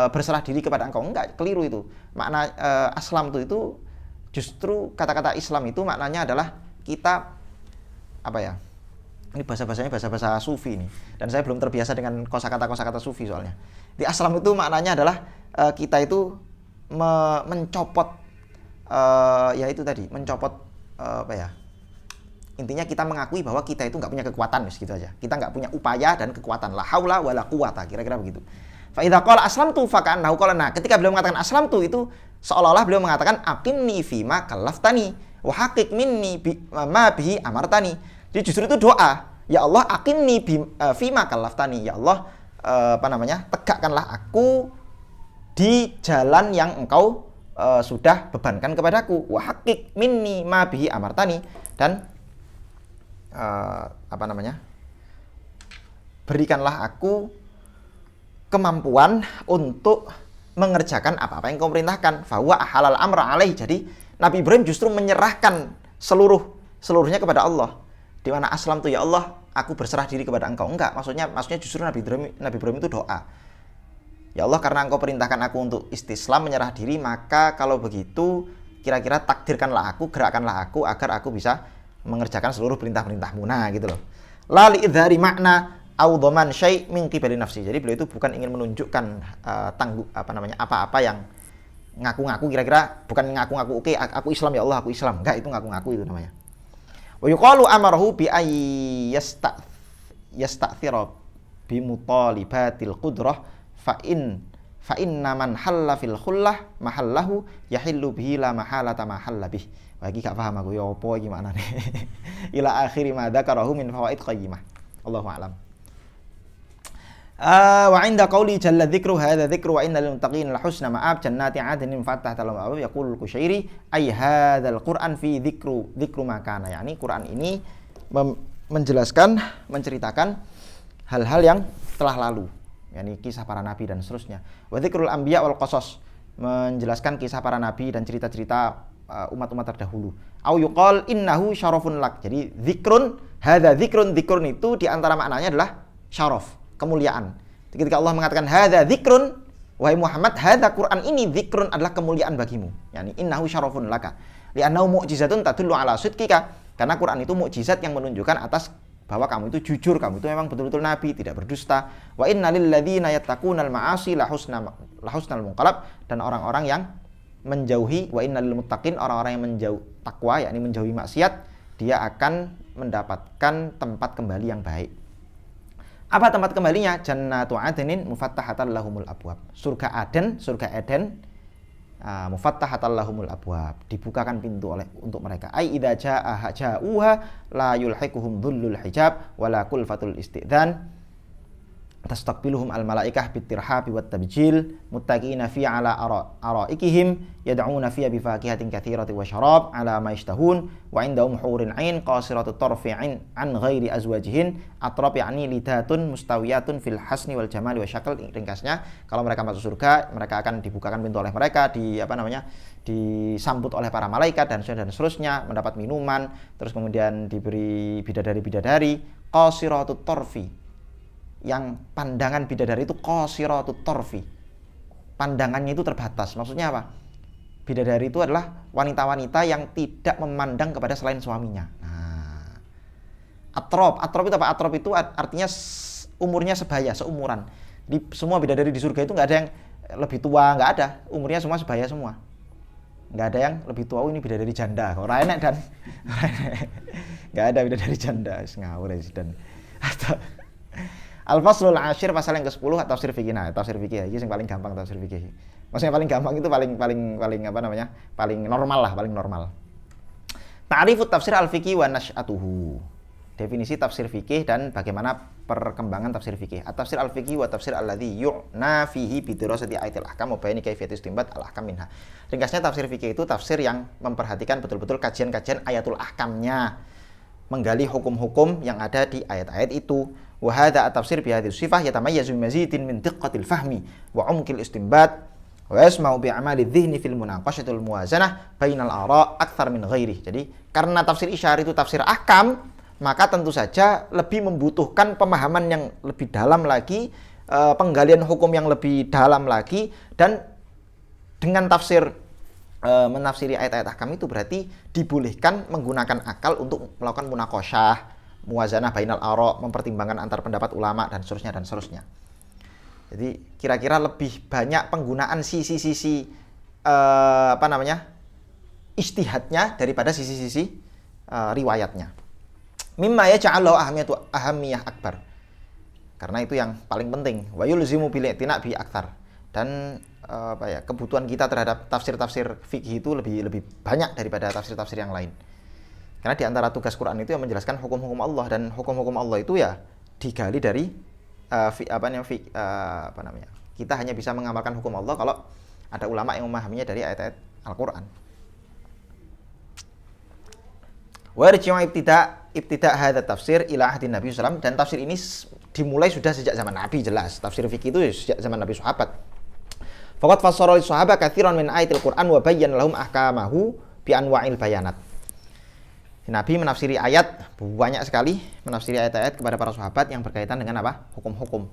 berserah diri kepada Engkau. Enggak, keliru itu. Makna aslam tuh itu justru kata-kata Islam itu maknanya adalah kita ini bahasa-bahasanya bahasa-bahasa sufi ini, dan saya belum terbiasa dengan kosakata sufi soalnya. Di aslam itu maknanya adalah kita itu mencopot intinya kita mengakui bahwa kita itu nggak punya kekuatan, gitu aja. Kita nggak punya upaya dan kekuatan. La haula wala quwata, kira-kira begitu. Fa idza qala aslamtu fa ka'annahu qala. Nah, ketika beliau mengatakan aslamtu itu seolah-olah beliau mengatakan aqimni fima kallaftani wa haqiq minni ma bihi amartani. Jadi justru itu doa. Ya Allah, aqimni fima kallaftani. Ya Allah, tegakkanlah aku di jalan yang Engkau sudah bebankan kepadaku. Wa haqiq minni ma bihi amartani, dan berikanlah aku kemampuan untuk mengerjakan apa-apa yang Kau perintahkan. Fa huwa halal amra alaih. Jadi Nabi Ibrahim justru menyerahkan seluruhnya kepada Allah. Di mana aslam tuh ya Allah, aku berserah diri kepada Engkau. Enggak, maksudnya justru Nabi Ibrahim itu doa. Ya Allah, karena Engkau perintahkan aku untuk istislam, menyerah diri, maka kalau begitu kira-kira takdirkanlah aku, gerakkanlah aku agar aku bisa mengerjakan seluruh perintah-perintahmu. Nah, gitu loh. La li idhari makna au dhaman syai' min qibali nafsi. Jadi beliau itu bukan ingin menunjukkan apa-apa yang ngaku-ngaku, kira-kira bukan ngaku-ngaku oke, aku Islam ya Allah, aku Islam. Enggak, itu ngaku-ngaku itu namanya. Wa yuqalu amarahu bi ay yasta'thira bi mutalibatil qudrah fa inna man halla fil khullah mahallahu yahillu bihi la mahalata mahalla bih. Lagi gak paham aku ya apa iki maknane. Ila akhiri ma dzakarahu min fawaid qayyimah. Allahu a'lam. Wa 'inda qauli jalla dzikru hadza dzikru wa innal muttaqina la husna ma'ab jannati 'adnin fattahta lahum abwab yaqul Kusyairi ay hadzal Qur'an fi dzikru ma kana. Yani Quran ini menceritakan hal-hal yang telah lalu, yakni kisah para nabi dan seterusnya. Wa dzikrul anbiya wal qasas, menjelaskan kisah para nabi dan cerita-cerita umat-umat terdahulu. Au yuqal innahu syarafun lak. Jadi dzikrun, hadza dzikrun itu di antara maknanya adalah syaraf, kemuliaan. Jadi ketika Allah mengatakan hadza dzikrun, wahai Muhammad, hadza Quran ini dzikrun adalah kemuliaan bagimu. Yani innahu syarafun laka. Li'annahu mu'jizatun tadullu ala sidqika. Karena Quran itu mukjizat yang menunjukkan atas bahwa kamu itu jujur, kamu itu memang betul-betul nabi, tidak berdusta. Wa innalil ladzina yattaqunal ma'asi lahusnal munqalab, dan orang-orang yang menjauhi, wa innalil muttaqin, orang-orang yang menjauh takwa, yakni menjauhi maksiat, dia akan mendapatkan tempat kembali yang baik. Apa tempat kembalinya? Jannatu adnin mufattahatan lahumul abwab. Surga Eden mufattahatan lahumul abwab, dibukakan pintu untuk mereka. Ai idza ja'uha la yulhiquhum dhullul hijab wala kulfatul istidzan. Tastaqbiluhum al-malaikah bitirhabi wat tabjil muttaqina fi ala araikihim yad'una fiha bi fakihatin katsiratin wa syarab ala ma yashtahun wa indahum hurin 'ain qasiratut tarfi'in an ghairi azwajihin atrab, yakni lidatun mustawiyatun fil hasni wal jamali wa syakl. Ringkasnya, kalau mereka masuk surga, mereka akan dibukakan pintu oleh mereka, disambut oleh para malaikat dan seterusnya, mendapat minuman, terus kemudian diberi bidadari-bidadari qasiratut tarfi, yang pandangan bidadari itu qasiratut tarfi, pandangannya itu terbatas. Maksudnya apa? Bidadari itu adalah wanita-wanita yang tidak memandang kepada selain suaminya. Nah, atrop itu apa? Atrop itu artinya umurnya seumuran. Di semua bidadari di surga itu nggak ada yang lebih tua, nggak ada. Umurnya semua sebaya semua. Nggak ada yang lebih tua. Ini bidadari janda. Orang enak dan nggak ada bidadari janda. Ngawur dan atau Al-Faslul Ashir, pasal yang ke-10, tafsir fikih. Nah, tafsir fikih iki sing paling gampang tafsir fikih. Maksudnya paling gampang itu paling normal lah, paling normal. Ta'rifut tafsir al-fiqhi wa nash'atuhu. Definisi tafsir fikih dan bagaimana perkembangan tafsir fikih. At-tafsir al-fiqhi wa tafsir alladhi yu'na fihi bi dirasati ayatil ahkam wa bayani kaifiyatis istinbat al-ahkam minha. Ringkasnya, tafsir fikih itu tafsir yang memperhatikan betul-betul kajian-kajian ayatul ahkamnya, menggali hukum-hukum yang ada di ayat-ayat itu. Wa hadza at-tafsir bi hadhihi sifah yatamayyazu bi mazidin min diqqatil fahmi wa 'umqil istinbat wa yasma'u bi amali dhihni fil munaqashatil muwazanah bainal ara' akthar min ghairi. Jadi, karena tafsir isyarah itu tafsir ahkam, maka tentu saja lebih membutuhkan pemahaman yang lebih dalam lagi, penggalian hukum yang lebih dalam lagi, dan dengan tafsir menafsiri ayat-ayat ahkam itu berarti dibolehkan menggunakan akal untuk melakukan munaqasyah, muwazanah bainal ara', mempertimbangkan antar pendapat ulama dan seterusnya. Jadi kira-kira lebih banyak penggunaan sisi-sisi ijtihadnya daripada sisi-sisi riwayatnya. Mimma yaj'alu ahamiyah akbar. Karena itu yang paling penting. Wa yulzimu bil i'tina' bi aktsar. Dan kebutuhan kita terhadap tafsir-tafsir fikih itu lebih banyak daripada tafsir-tafsir yang lain. Karena di antara tugas Quran itu yang menjelaskan hukum-hukum Allah, dan hukum-hukum Allah itu ya digali dari kita hanya bisa mengamalkan hukum Allah kalau ada ulama yang memahaminya dari ayat-ayat Al-Quran. Wa yarji'u ibtida' hadza tafsir ila ahdin Nabi sallallahu alaihi wasallam, dan tafsir ini dimulai sudah sejak zaman Nabi, jelas. Tafsir fikih itu sejak zaman Nabi sahabat. Faqad fassara lis-sahabah katsiran min ayatil Qur'an wa bayyana lahum ahkamahu bi anwa'il bayanat. Nabi menafsiri ayat banyak sekali, menafsiri ayat-ayat kepada para sahabat yang berkaitan dengan apa? Hukum-hukum,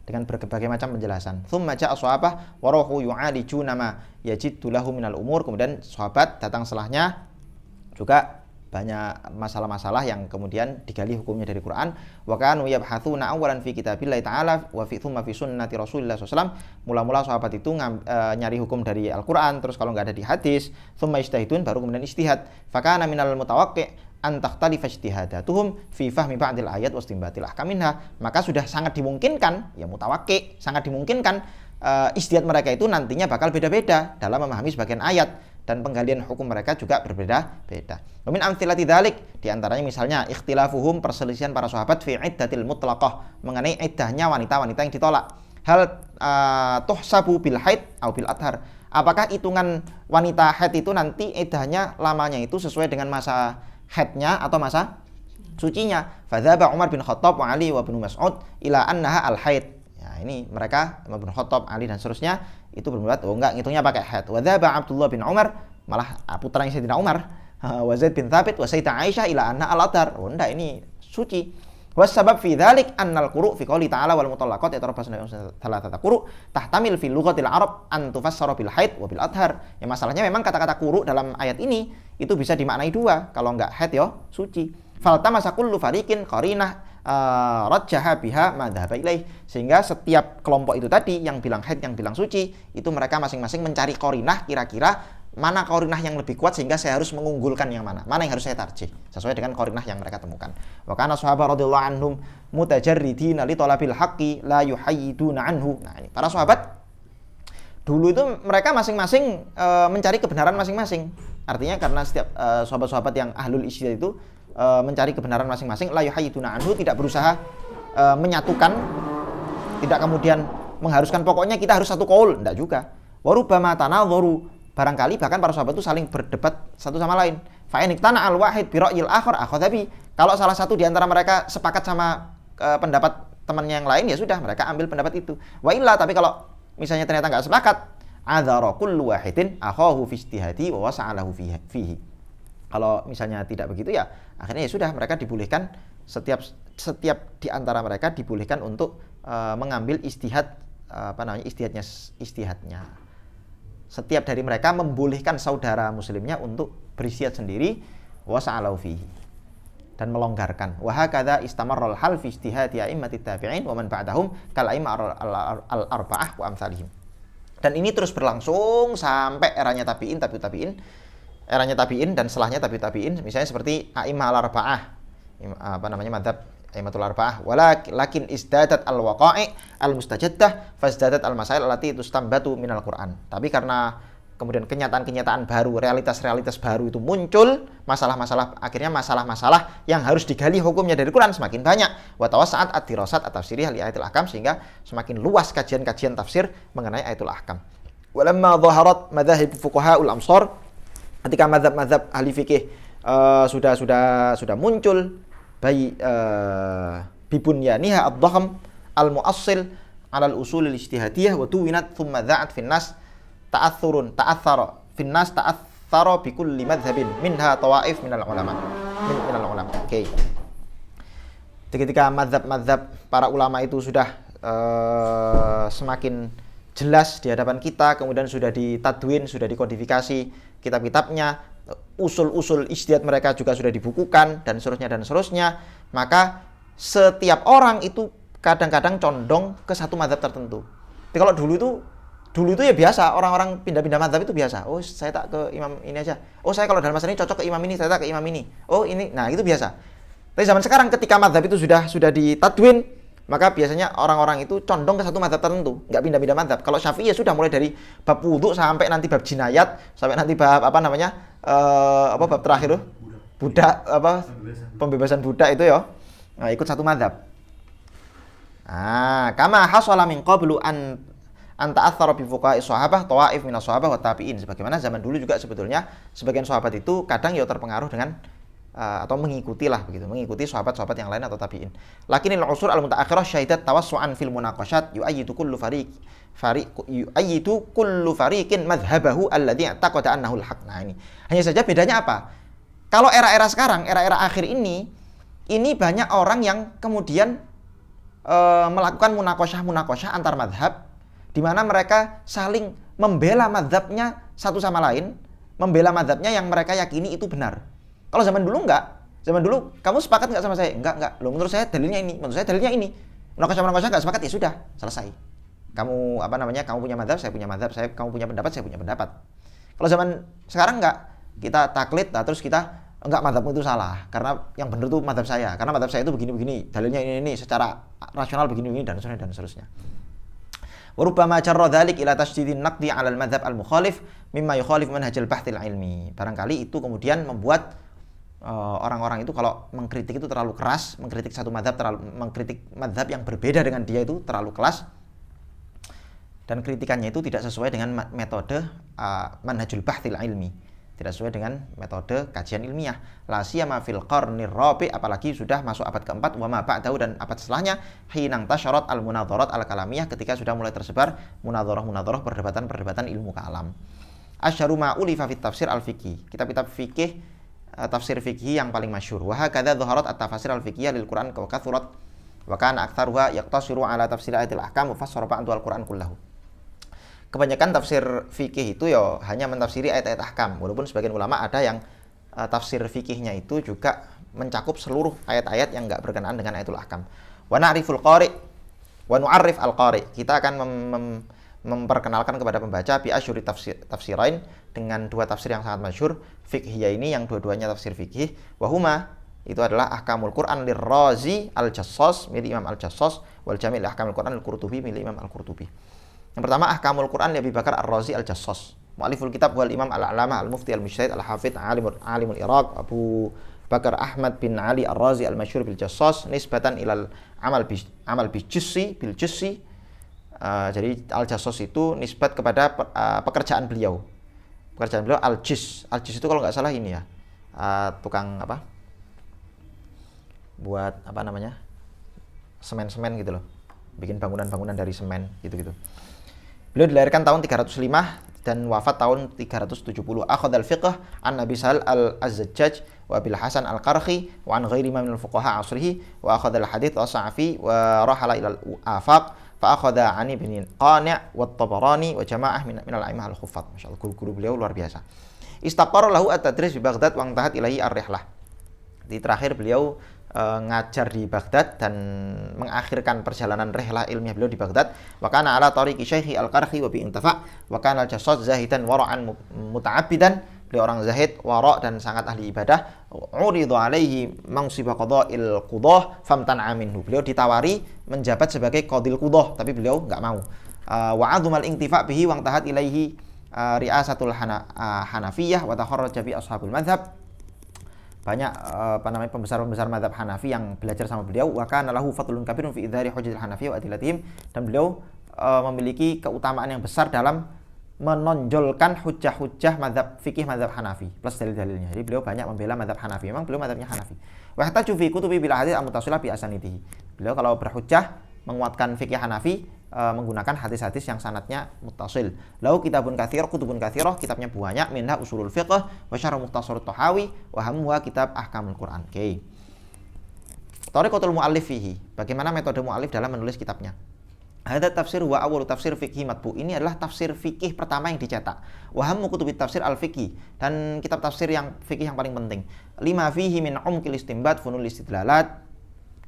dengan berbagai macam penjelasan. Tsumma ja'a sahabah wa ruhu yu'alijuna ma yajiddu lahu minal umur. Kemudian sahabat datang setelahnya juga banyak masalah-masalah yang kemudian digali hukumnya dari Quran. Wa kanu yabhatsuna awalan fi kitabillahi ta'ala wa fi thumma fi sunnati Rasulillah SAW. Mula-mula sahabat itu nyari hukum dari Al-Quran, terus kalau nggak ada di hadis, thumma ijtahidun, baru kemudian ijtihad. Fa kana minal mutawaqqi' an takhtalifa ijtihadatuhum fi fahmi ba'dil ayat wa istinbatil ahkam minha. Maka sudah sangat dimungkinkan, ya mutawaqqi', sangat dimungkinkan ijtihad mereka itu nantinya bakal beda-beda dalam memahami sebagian ayat, dan penggalian hukum mereka juga berbeda-beda. Min amthilati dzalik, di antaranya misalnya ikhtilafuhum, perselisihan para sahabat fi iddatil mutlaqah, mengenai iddahnya wanita-wanita yang ditolak. Hal tuhsabu bil haid atau bil adhar. Apakah hitungan wanita haid itu nanti iddahnya lamanya itu sesuai dengan masa haidnya atau masa sucinya? Fadzaba Umar bin Khattab wa Ali wa Ibnu Mas'ud ila annaha al haid. Ya, ini mereka Umar bin Khattab, Ali dan seterusnya itu berpendapat enggak, ngitungnya pakai haid. Wa dzaba Abdullah bin Umar, malah putranya Sayyidina Umar, wa Zaid bin Thabit wa Sayyidah Aisyah ila anna al-athar. Oh enggak, ini suci. Was sabab fi dzalik annal quru' fi qouli ta'ala wal mutallaqat yatarabbasna thalathata quru' tahtamil fi lughatil arab an tufassara bil haid wa bil athar. Ya, masalahnya memang kata-kata quru' dalam ayat ini itu bisa dimaknai dua. Kalau enggak haid ya suci. Faltamasa kullu fariqin qarinah rajjaha biha madzhaba ilaih. Sehingga setiap kelompok itu tadi, yang bilang haid, yang bilang suci, itu mereka masing-masing mencari qarinah, kira-kira mana qarinah yang lebih kuat sehingga saya harus mengunggulkan yang mana yang harus saya tarjih sesuai dengan qarinah yang mereka temukan. Wa kana sahabat radhiyallahu anhum mutajarridina li talabil haqqi la yuhayyiduna anhu. Nah, ini para sahabat dulu itu mereka masing-masing mencari kebenaran masing-masing. Artinya karena setiap sahabat-sahabat yang ahlul ijtihad itu mencari kebenaran masing-masing, la yuhayyiduna anhu, tidak berusaha menyatukan, tidak kemudian mengharuskan pokoknya kita harus satu qaul, enggak juga. Wa rubbama tanadharu, barangkali bahkan para sahabat itu saling berdebat satu sama lain. Fa in iktana al wahid bi ra'yil akhar akhadha bi. Kalau salah satu di antara mereka sepakat sama pendapat temannya yang lain, ya sudah, mereka ambil pendapat itu. Wa illa, tapi kalau misalnya ternyata enggak sepakat, adzara kullu wahidin akhahu fi ijtihadi wa wasa'alahu fihi. Kalau misalnya tidak begitu, ya akhirnya ya sudah, mereka dibolehkan, setiap di antara mereka dibolehkan untuk mengambil istihad, istihadnya. Setiap dari mereka membolehkan saudara muslimnya untuk beristihad sendiri, wasa'alahu fihi, dan melonggarkan. Wa hakadha istamarral hal fi ijtihadi a'immatit tabi'in wa man ba'dahum kal a'immah al-arba'ah wa amsalihim. Dan ini terus berlangsung sampai eranya tabi'in, eranya tabi'in dan setelahnya tabi'in, misalnya seperti a'immah al-arba'ah, madzhab a'immatul arba'ah. Walakin izdadat al-waqa'i al-mustajaddah fazdadat al-masail allati tustambatu minal Qur'an. Tapi karena kemudian kenyataan-kenyataan baru, realitas-realitas baru itu muncul, akhirnya masalah-masalah yang harus digali hukumnya dari Quran semakin banyak. Wa tawassa'at ad-dirasat at-tafsiriyah li ayatil ahkam, sehingga semakin luas kajian-kajian tafsir mengenai ayatul ahkam. Walamma dhaharat madzahib fuqaha'ul amsar, ketika mazhab-mazhab ahli fikih sudah muncul, bibunyaniha ad-dhahm al-mu'assil 'ala al-usul al-ijtihadiyah wa tuwinat thumma dha'at fin nas ta'athara bi kulli madhhabin minha tawaif minal ulama. Oke. Ketika mazhab-mazhab para ulama itu sudah semakin jelas di hadapan kita, kemudian sudah ditadwin, sudah dikodifikasi kitab-kitabnya, usul-usul ijtihad mereka juga sudah dibukukan, dan seterusnya, maka setiap orang itu kadang-kadang condong ke satu mazhab tertentu. Tapi kalau dulu itu ya biasa, orang-orang pindah-pindah mazhab itu biasa. Oh, saya tak ke imam ini aja. Oh, saya kalau dalam masalah ini cocok ke imam ini, saya tak ke imam ini. Oh, ini. Nah, itu biasa. Tapi zaman sekarang ketika mazhab itu sudah ditadwin, maka biasanya orang-orang itu condong ke satu mazhab tertentu, nggak pindah-pindah mazhab. Kalau Syafi'i ya sudah mulai dari bab wudu sampai nanti bab jinayat, sampai nanti bab bab terakhir tuh, budak pembebasan budak itu ya. Nah, ikut satu mazhab. Kama hasala min qablu an ta'athara bi fuqaha'i sahabah tawaif minas sahabah wa tabi'in. Sebagaimana zaman dulu juga sebetulnya sebagian sahabat itu kadang ya terpengaruh dengan atau mengikuti sahabat-sahabat yang lain atau tabi'in. Lakinil usur al-mutaakhirah syahidat tawassu'an fil munaqashat yu'ayyidu kullu fariqin madhhabahu alladhi i'taqada annahu al-haq. Nah, ini. Hanya saja bedanya apa? Kalau era-era sekarang, era-era akhir ini banyak orang yang kemudian melakukan munaqasyah antar madhab, di mana mereka saling membela madhabnya satu sama lain, membela madhabnya yang mereka yakini itu benar. Kalau zaman dulu enggak. Zaman dulu kamu sepakat enggak sama saya? Enggak. Loh, menurut saya dalilnya ini, menurut saya dalilnya ini. Munaqasyah enggak sepakat, ya sudah, selesai. Kamu kamu punya mazhab, saya punya mazhab, kamu punya pendapat, saya punya pendapat. Kalau zaman sekarang enggak. Kita taklid, terus kita enggak, mazhabmu itu salah karena yang benar itu mazhab saya. Karena mazhab saya itu begini-begini, dalilnya ini secara rasional begini-begini dan seterusnya. Wa rubbama jarra dzalik ila tashdidin naqdi 'ala al-madhhab al-mukhalif mimma yukhalif manhajal bahthil ilmi. Barangkali itu kemudian membuat orang-orang itu kalau mengkritik itu terlalu keras, mengkritik satu mazhab, mengkritik mazhab yang berbeda dengan dia itu terlalu keras, dan kritikannya itu tidak sesuai dengan metode manhajul bahthil ilmi, tidak sesuai dengan metode kajian ilmiah. La siyama fil qarnir rabi', apalagi sudah masuk abad keempat, wa ma ba'dahu, dan abad setelahnya, hinang tasyarat al munadharat al kalamiyah, ketika sudah mulai tersebar munadharah perdebatan ilmu kalam. Asyharu ma ulifa fit tafsir al fiqhi, kitab-kitab fikih, tafsir fikih yang paling masyhur. Wa hakadha dhaharat at-tafasir al-fiqhiyah lil Qur'an wa kathurat wa kana aktsaruha yaqtasiru ala tafsir ayatil ahkam wa fassara ba'du al-Qur'an kullahu. Kebanyakan tafsir fikih itu ya hanya mentafsiri ayat-ayat ahkam, walaupun sebagian ulama ada yang tafsir fikihnya itu juga mencakup seluruh ayat-ayat yang enggak berkenaan dengan ayatul ahkam. Wa na'riful qari wa nu'arrif al-qari. Kita akan memperkenalkan kepada pembaca bi asyuri tafsirain dengan dua tafsir yang sangat masyhur fiqhiyah ini yang dua-duanya tafsir fikih. Wa huma itu adalah Ahkamul Quran lirrazi al-Jassas milik Imam al-Jassas wal Jami' li Ahkamul Quran al-Qurtubi milik Imam al-Qurtubi. Yang pertama Ahkamul Quran li Abi Bakar ar-Razi al-Jassas. Mu'alliful kitab wal Imam al-Alamah al-Mufti al-Mujtahid al-Hafidh alimul Iraq Abu Bakar Ahmad bin Ali ar-Razi al-Masyhur bil Jassas nisbatan ilal amal bil jussi. Jadi al-Jassas itu nisbat kepada pekerjaan beliau. Pekerjaan beliau al-jis. Al-jis itu kalau nggak salah ini ya. Tukang apa? Buat apa namanya? Semen-semen gitu loh. Bikin bangunan-bangunan dari semen gitu-gitu. Beliau dilahirkan tahun 305 dan wafat tahun 370. Akhadhal fiqh an Nabi Sahal al-Zajjaj wa Abil Hasan al-Qarhi wa an ghairi min al-fuqaha asrihi wa akhadhal hadits as-Sa'fi wa rahala ila al-afaq fa akhadha an Ibn Qani' wa Tabarani wa jamaah min al-a'immah al-khuffat. Masyaallah guru beliau luar biasa. Istaqarra lahu at-tadris di Baghdad wa intahat ilahi ar-rihlah. Di terakhir beliau ngajar di Baghdad dan mengakhirkan perjalanan rihlah ilmiah beliau di Baghdad. Wa kana ala tariqi Syekhi al-Qarhi wa bi intafa wa kana al-Jassas zahidan wara'an muta'abbidan. Beliau orang zahid, wara' dan sangat ahli ibadah. Uridu alaihi mansib qada'il qudah famtana'a minhu. Beliau ditawari menjabat sebagai qadil qudah tapi beliau enggak mau. Wa 'azumal intifa' bihi wa intahat ilaihi ri'asatul Hanafiyah wa takharraja bi ashabul madhab. Banyak pembesar-pembesar mazhab Hanafi yang belajar sama beliau. Wa kana lahu fadlun kabirun fi idhari hujjatil Hanafiyah wa adilatihim, dan beliau memiliki keutamaan yang besar dalam menonjolkan hujjah-hujjah mazhab fikih mazhab Hanafi plus dalil-dalilnya. Jadi beliau banyak membela mazhab Hanafi. Memang beliau mazhabnya Hanafi. Wa hatta fi kutubi bil hadits al-muttasilah bi asanidihi. Beliau kalau berhujjah menguatkan fikih Hanafi menggunakan hadis-hadis yang sanadnya muttasil. Lahu kitabun katsir, kutubun katsirah, kitabnya banyak, minha usulul fiqh wa syarh mukhtasar Tahawi wa hamwa kitab ahkamul Quran. Oke. Tariqatul muallif fihi. Bagaimana metode muallif dalam menulis kitabnya? Hadza tafsir wa awwalu tafsir fiqhi matbu. Ini adalah tafsir fikih pertama yang dicetak. Wa hammu kutubit tafsir al-fiqhi, dan kitab tafsir yang fikih yang paling penting. Lima fihi min umqil istinbat funul istidlalat.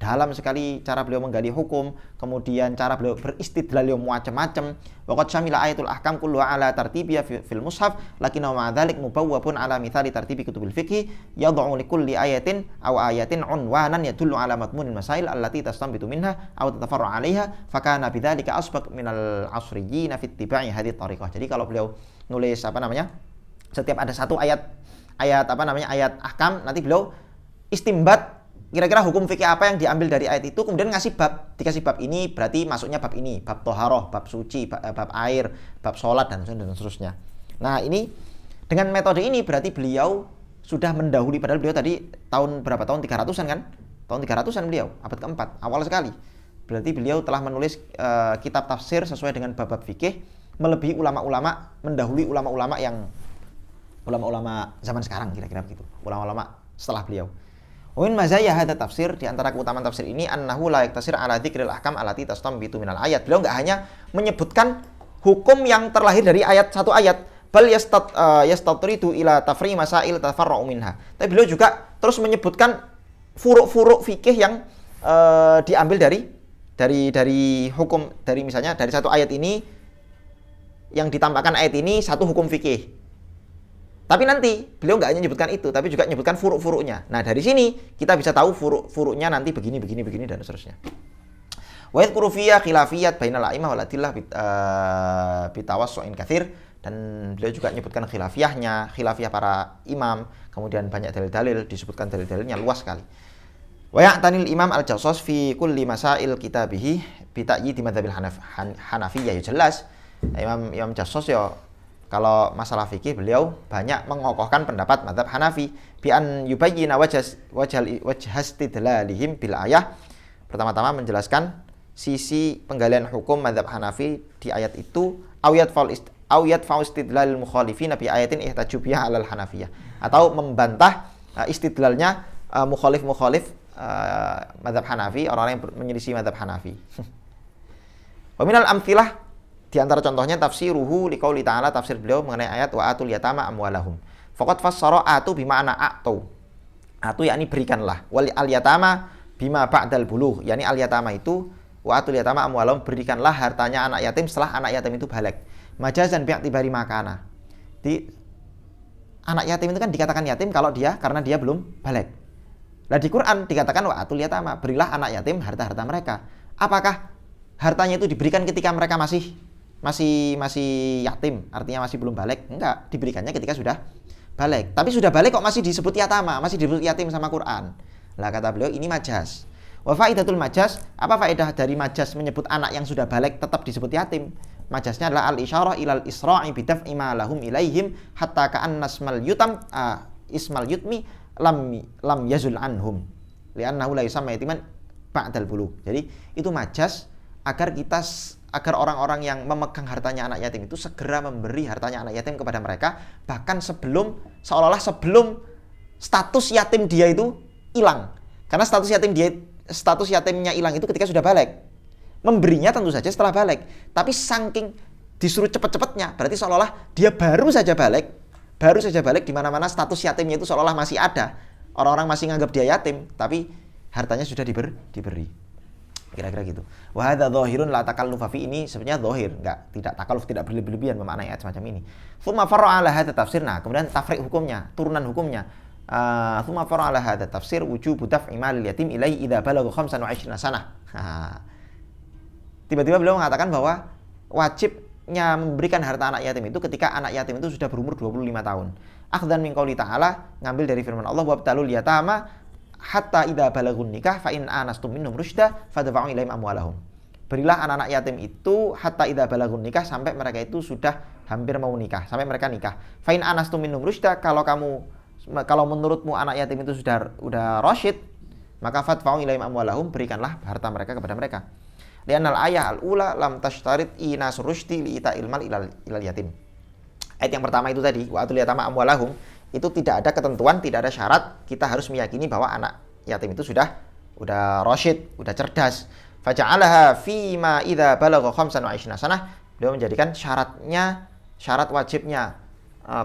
Dalam sekali cara beliau menggali hukum, kemudian cara beliau beristidlal macam-macam. Waqad syamila ayatul ahkam kullu ala tartibiyya fil mushaf, lakinna ma dzalik mubawwabun ala mithali tartibi kutubil fiqhi yad'u li kulli ayatin aw ayatin unwanan yadullu ala madmunil masail allati tastanbitu minha aw tatafarra'u 'alaiha, fa kana bidzalika asbaq minal asriyyin fi ittiba'i hadhihi tariqah. Jadi kalau beliau nulis setiap ada satu ayat ahkam, nanti beliau istimbat kira-kira hukum fikih apa yang diambil dari ayat itu, kemudian ngasih bab, dikasih bab ini berarti masuknya bab ini, bab toharoh, bab suci, bab air, bab sholat, dan seterusnya. Nah ini dengan metode ini berarti beliau sudah mendahului, padahal beliau tadi tahun berapa, tahun 300-an kan, tahun 300-an beliau, abad keempat, awal sekali. Berarti beliau telah menulis kitab tafsir sesuai dengan bab-bab fikih, melebihi ulama-ulama, mendahului ulama-ulama zaman sekarang, kira-kira begitu, ulama-ulama setelah beliau. Min mazaya hadza tafsir, di antara keutamaan tafsir ini annahu la yaktasir ala dzikril ahkam allati tastanbitu minal ayat. Beliau enggak hanya menyebutkan hukum yang terlahir dari satu ayat, bal yastatridu ila tafri masail tafarra'u minha. Tapi beliau juga terus menyebutkan furuk-furuk fikih yang diambil dari hukum, dari misalnya dari satu ayat ini yang ditambahkan ayat ini satu hukum fikih. Tapi nanti beliau nggak hanya menyebutkan itu, tapi juga menyebutkan furuk-furuknya. Nah dari sini kita bisa tahu furuk-furuknya nanti begini dan seterusnya. Wa yadhkuru fiya khilafiyat bainal a'imah wal adillah bitawassu'in katsir, dan beliau juga menyebutkan khilafiyah para imam, kemudian banyak dalil-dalil, disebutkan dalil-dalilnya luas sekali. Wa ya'tanil imam al-Jassas fi kulli masail kitabihi bi ta'yid madzhabil Hanafiyah. Ya jelas Imam Jassas ya kalau masalah fikih beliau banyak mengokohkan pendapat mazhab Hanafi bi an yubayyina wajhastidlalihim bil ayah. Pertama-tama menjelaskan sisi penggalian hukum mazhab Hanafi di ayat itu, awiyat faustidlalil mukhalifina bi ayatin ihtaju biha alal Hanafiyah, atau membantah istidlalnya mukhalif mazhab Hanafi, orang-orang yang menyelisih mazhab Hanafi. Wa minal amtsilah, di antara contohnya tafsiruhu liqauli ta'ala, tafsir beliau mengenai ayat wa atul yatama amwalahum. Faqad fassara atu bima'na a'tu. Atu yakni berikanlah. Wal al yatama bima ba'dal bulugh. Yani al yatama itu wa atul yatama amwalahum, berikanlah hartanya anak yatim setelah anak yatim itu balik. Majazan bi'tibari makana. Di anak yatim itu kan dikatakan yatim kalau dia karena dia belum balik. Nah di Quran dikatakan wa atul yatama, berilah anak yatim harta-harta mereka. Apakah hartanya itu diberikan ketika mereka masih yatim, artinya masih belum balik? Enggak, diberikannya ketika sudah balik. Tapi sudah balik kok masih disebut yatama, masih disebut yatim sama Quran. Lah kata beliau ini majaz. Wa faidatul majaz, apa faedah dari majaz menyebut anak yang sudah balik tetap disebut yatim? Majaznya adalah al-isyarah ilal isra'i bidaf'i ma lahum ilaihim hatta ka'anna ismal yutmi lam yazul anhum li'annahu la yusamma yatiman ba'dal bulugh. Jadi itu majaz agar orang-orang yang memegang hartanya anak yatim itu segera memberi hartanya anak yatim kepada mereka, bahkan seolah-olah sebelum status yatim dia itu hilang. Karena status yatimnya hilang itu ketika sudah balik. Memberinya tentu saja setelah balik, tapi saking disuruh cepet-cepetnya, berarti seolah-olah dia baru saja balik di mana-mana status yatimnya itu seolah-olah masih ada. Orang-orang masih nganggap dia yatim, tapi hartanya sudah diberi. Kira-kira gitu. Wa hadza dhahirun la takallufa fi, ini sebenarnya zahir, tidak takalluf, tidak berlebihan memaknai ayat semacam ini. Tsumma far'a ala hadza tafsir. Nah, kemudian tafriq hukumnya, turunan hukumnya. Tsumma far'a ala hadza tafsir wujubu daf'i malil yatim ilaihi idza balagha 25 sanah. Tiba-tiba beliau mengatakan bahwa wajibnya memberikan harta anak yatim itu ketika anak yatim itu sudah berumur 25 tahun. Akhdan min qouli ta'ala, ngambil dari firman Allah, wabtalul yatama hatta idza balagun nikah fa in anastum minhum rusyda fadfa'u ilaihim amwalahum. Berilah anak-anak yatim itu hatta idza balagun nikah, sampai mereka itu sudah hampir mau nikah, sampai mereka nikah. Fa in anastum minhum rusyda, kalau menurutmu anak yatim itu sudah rasyid, maka fadfa'u ilaihim amwalahum, berikanlah harta mereka kepada mereka. Li'annal ayah al-ula lam tashtarit inasur rusydi li'ita ilmal ilal yatim. Ayat yang pertama itu tadi, wa atul yatama amwalahum, itu tidak ada ketentuan, tidak ada syarat kita harus meyakini bahwa anak yatim itu sudah rasyid, sudah cerdas. Faja'alaha fi ma idza balagha 25 sanah. Beliau menjadikan syarat wajibnya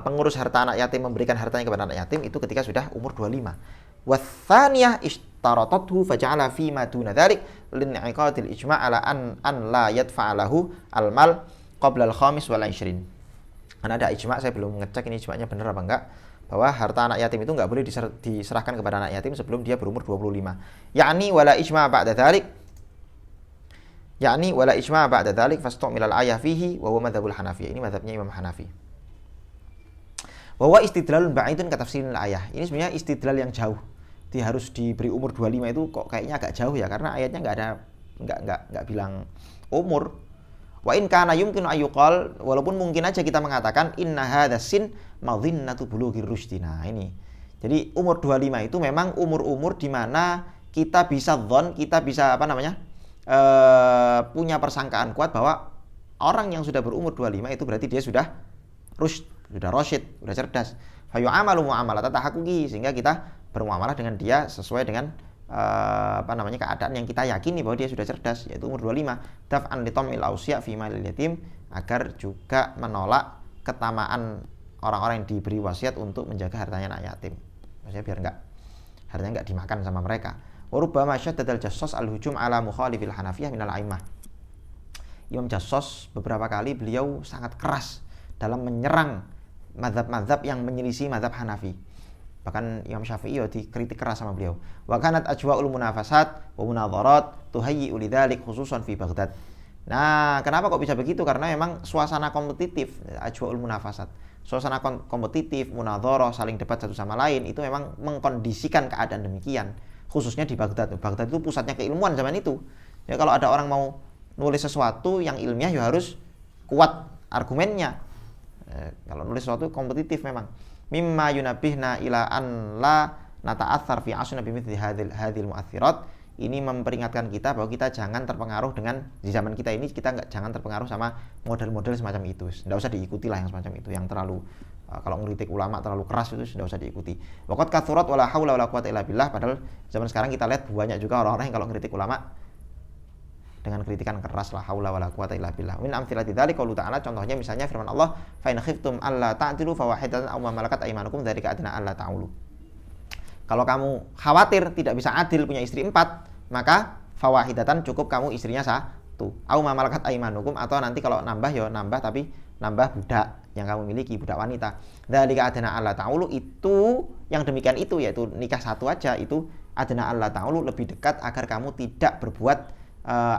pengurus harta anak yatim memberikan hartanya kepada anak yatim itu ketika sudah umur 25. Watsaniyah ishtaratathu faja'ala fi ma duna dzalik lin'iqadil ijma' ala an la yadfa'alahu al-mal qabla al-khamis wal 20. Karena ada ijma', saya belum ngecek ini ijma'nya benar apa enggak, bahwa harta anak yatim itu enggak boleh diserahkan kepada anak yatim sebelum dia berumur 25. Yakni wala ijma' ba'da dzalik fastu'milal ayah fihi wa huwa madzhabul Hanafiyah. Ini mazhabnya Imam Hanafi. Wa huwa istidlalun ba'idun ka tafsiril ayah. Ini sebenarnya istidlal yang jauh. Dia harus diberi umur 25 itu kok kayaknya agak jauh ya, karena ayatnya enggak bilang umur. Wa in kana yumkinu ayyuqal, walaupun mungkin aja kita mengatakan inna hadzas sin madhinnatu bulughir rusdi. Nah, ini. Jadi umur 25 itu memang umur-umur di mana kita bisa punya persangkaan kuat bahwa orang yang sudah berumur 25 itu berarti dia sudah rasyid, sudah cerdas. Fa yu'amalu mu'amalat tahaquqi, sehingga kita bermuamalah dengan dia sesuai dengan keadaan yang kita yakini bahwa dia sudah cerdas, yaitu umur 25. Daf'an li tamil ausya fi malil yatim, agar juga menolak ketamaan orang-orang yang diberi wasiat untuk menjaga hartanya anak yatim. Maksudnya biar hartanya enggak dimakan sama mereka. Wa rubbama syaddadal jassas al-hujum ala mukhalifil Hanafiyah minal a'immah. Imam Jassos beberapa kali beliau sangat keras dalam menyerang mazhab-mazhab yang menyelisih mazhab Hanafi. Bahkan Imam Syafi'i dikritik keras sama beliau. Wa kanat ajwa'ul munafasat wa munadharat tuhayyi'u lidzalik khususan fi Baghdad. Nah, kenapa kok bisa begitu? Karena memang suasana kompetitif, ajwa'ul munafasat. Suasana kompetitif, munadharah, saling debat satu sama lain, itu memang mengkondisikan keadaan demikian, khususnya di Baghdad. Baghdad itu pusatnya keilmuan zaman itu. Ya, kalau ada orang mau nulis sesuatu yang ilmiah ya harus kuat argumennya. Kalau nulis sesuatu kompetitif memang. Mimma yunabihna ila an la nata'athar fi asna bimithli hadhil mu'athirat. Ini memperingatkan kita bahwa kita jangan terpengaruh dengan, di zaman kita ini kita jangan terpengaruh sama model-model semacam itu. Tidak usah diikuti lah yang semacam itu, yang terlalu kalau ngeritik ulama terlalu keras itu tidak usah diikuti. Waqad kathurat wala haula wala quwwata illa billah. Padahal zaman sekarang kita lihat banyak juga orang-orang yang kalau ngeritik ulama dengan kritikan keras, la haula wala quwwata illa billah. Min amthilati dzalik qaulu ta'ala, contohnya misalnya firman Allah, fa in khiftum alla ta'dilu fa wahidatan aw ma malakat aymanukum dzalika adna alla ta'ulu. Kalau kamu khawatir tidak bisa adil punya istri 4, maka fawahidatan cukup kamu istrinya 1. Au ma malakat aimanukum, atau nanti kalau nambah ya nambah, tapi nambah budak yang kamu miliki, budak wanita. Dzalika adna alla ta'ulu, itu yang demikian itu yaitu nikah 1 aja, itu adna alla ta'ulu, lebih dekat agar kamu tidak berbuat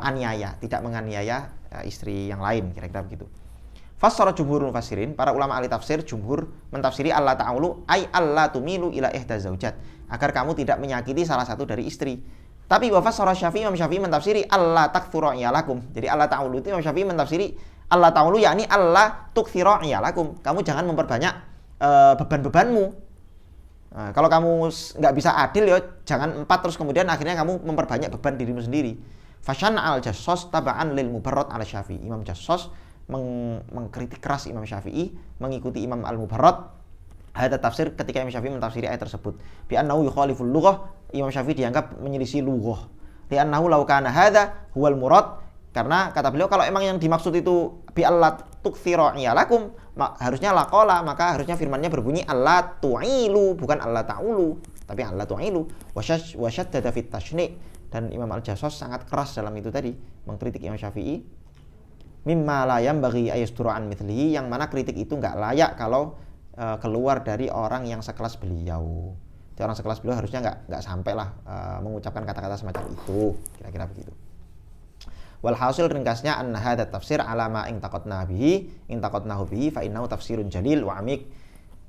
aniaya, tidak menganiaya istri yang lain, kira-kira begitu. Fassara jumhurul mufassirin, para ulama ahli tafsir jumhur mentafsiri alla ta'ulu ay alla tumilu ila ihda zaujat, agar kamu tidak menyakiti salah satu dari istri. Tapi wa fassara Syafi'i, Imam Syafi'i mentafsiri alla taktsura iyalakum. Jadi alla ta'ulu itu Imam Syafi'i mentafsiri alla ta'ulu yakni alla tuktsira iyalakum. Kamu jangan memperbanyak beban-bebanmu. Nah, kalau kamu nggak bisa adil ya jangan 4 terus kemudian akhirnya kamu memperbanyak beban dirimu sendiri. Fasyan al-Jassos taba'an lil Mubarrad ala Syafi'i. Imam Jassos mengkritik keras Imam Syafi'i, mengikuti Imam Al-Mubarrad ada tafsir ketika Imam Syafi'i mentafsiri ayat tersebut. Bi annahu yukhaliful lughah, Imam Syafi'i dianggap menyelisih lughah. Li annahu law kana hadza huwal murad, karena kata beliau kalau emang yang dimaksud itu bi Allah tuktsira iyalakum, harusnya laqala, maka harusnya firmannya berbunyi Allah tu'ilu, bukan Allah ta'ulu, tapi Allah tu'ilu. Wa syaddada fit tashni', dan Imam Al-Jassos sangat keras dalam itu tadi, mengkritik Imam Syafi'i. Mimma la yanbaghi ayasdura an mithlihi, yang mana kritik itu enggak layak kalau keluar dari orang yang sekelas beliau. Jadi orang sekelas beliau harusnya enggak sampailah mengucapkan kata-kata semacam itu, kira-kira begitu. Walhasil ringkasnya anna hadza tafsir ala ma in taqatnahu bihi fa innahu tafsirun jalil wa amik.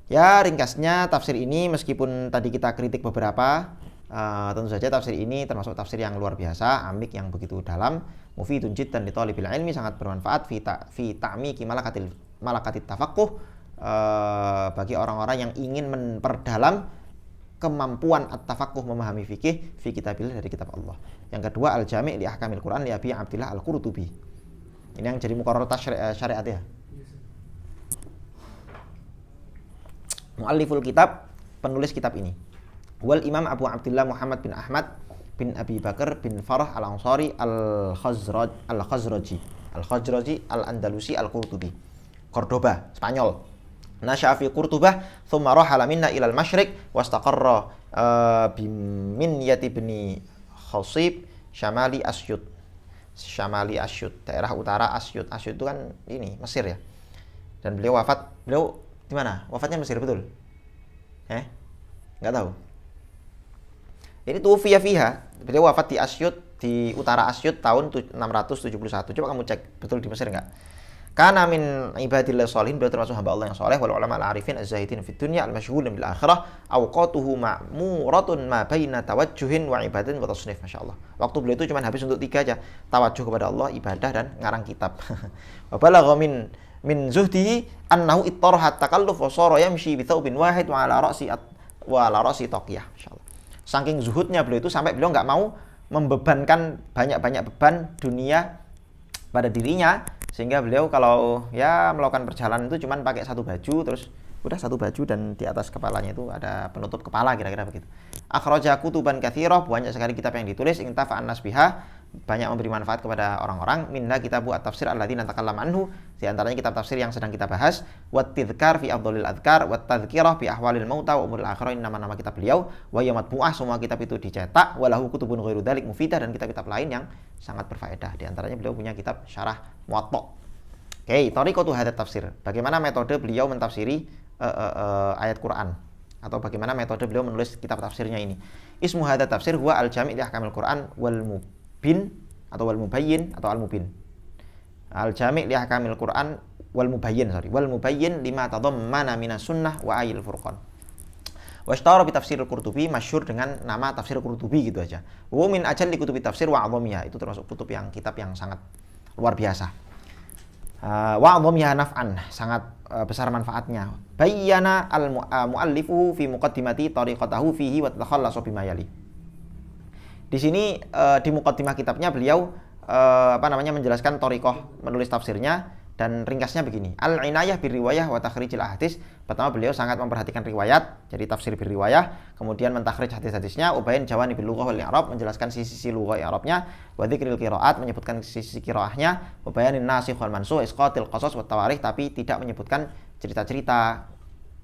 Ya, ringkasnya tafsir ini meskipun tadi kita kritik beberapa, tentu saja tafsir ini termasuk tafsir yang luar biasa, amik yang begitu dalam, mufidun jiddan li thalibil ilmi, sangat bermanfaat fi ta'miki malakatit tafaqquh, bagi orang-orang yang ingin memperdalam kemampuan at-tafaqquh, memahami fikih fi kitabillah, dari kitab Allah. Yang kedua al-jami' li ahkamil Quran li Abi Abdillah Al-Qurtubi. Ini yang jadi muqarrarah syariat ya. Mualliful kitab, penulis kitab ini. Wal Imam Abu Abdillah Muhammad bin Ahmad bin Abi Bakar bin Farah Al-Ansari Al-Khazraji Al-Andalusi Al-Qurtubi, Cordoba, Spanyol. Nasya'a fi Qurtubah thumma rahala minna ila al-masyriq wastaqarra biminyati ibni Khasib Syamali Asyut, daerah utara Asyut. Asyut itu kan ini Mesir ya. Dan beliau di mana? Wafatnya Mesir betul? Enggak tahu. Ini tufiya fiha, beliau wafat di Asyut, di utara Asyut tahun 671. Coba kamu cek betul di Mesir enggak? Kana min ibadillah sholihin, beliau termasuk hamba Allah yang soleh, wal ulama al-arifin az-zahidin fid dunya al-masyghulin bil akhirah, awqatuhu ma'muratun ma baina tawajjuhin wa ibadatin wa tasnif. Masyaallah. Waktu beliau itu cuma habis untuk 3 aja, tawajuh kepada Allah, ibadah, dan ngarang kitab. Wa balagha min zuhdihi annahu ittaraha takalluf wa shara yamshi bi thawbin wahid wa ala ra'si taqiyah. Masyaallah. Saking zuhudnya beliau itu sampai beliau enggak mau membebankan banyak-banyak beban dunia pada dirinya, sehingga beliau kalau ya melakukan perjalanan itu cuma pakai 1 baju, terus udah 1 baju dan di atas kepalanya itu ada penutup kepala, kira-kira begitu. Akhraja kutuban katsirah, banyak sekali kitab yang ditulis, intafa'an nas biha, banyak memberi manfaat kepada orang-orang. Minna kitabu at-tafsir alladzi natakallam anhu, di antaranya kitab tafsir yang sedang kita bahas, wat tidhkar fi afdhalil adhkar, wat tadhkirah bi ahwalil mauta wa umuril akhirah, ini nama-nama kitab beliau. Wa yamat bu'ah, semua kitab itu dicetak, walahu kutubun ghairu dzalik mufidah, dan kitab-kitab lain yang sangat berfaedah. Di antaranya beliau punya kitab syarah Muwatta. Oke, thariqatu hadzal tafsir. Bagaimana metode beliau mentafsiri ayat Quran, atau bagaimana metode beliau menulis kitab tafsirnya ini. Ismu hadzal tafsir huwa al-jami' li ahkamil Quran wal mubin, atau wal mubayyin, atau al-mubin. Al-jami' li ahkamil Quran wal mubayyin lima tadammana minas sunnah wa ayil furqan. Wa ishtara bi tafsir al-Qurtubi, masyhur dengan nama tafsir Qurtubi gitu aja. Wa min ajalli kutubi tafsir wa 'azamiha, itu termasuk kitab yang sangat luar biasa. Wa 'azamiha naf'an, sangat besar manfaatnya. Bayyana al-muallifu fi muqaddimati tariqatahu fihi wa takhallasu bima yali. Di sini di muqaddimah kitabnya beliau menjelaskan thariqah menulis tafsirnya, dan ringkasnya begini. Al-inayah bir riwayah wa takhrijil ahadits. Pertama, beliau sangat memperhatikan riwayat, jadi tafsir bir riwayah, kemudian mentakhrij hadis-hadisnya, ubain jawanibil lughah wal i'rab, menjelaskan sisi-sisi lughah i'rabnya, wa dzikril qiraat, menyebutkan sisi qiraahnya, ubayanin nasikh wal mansukh, isqatil qasas wa tawarikh, tapi tidak menyebutkan cerita-cerita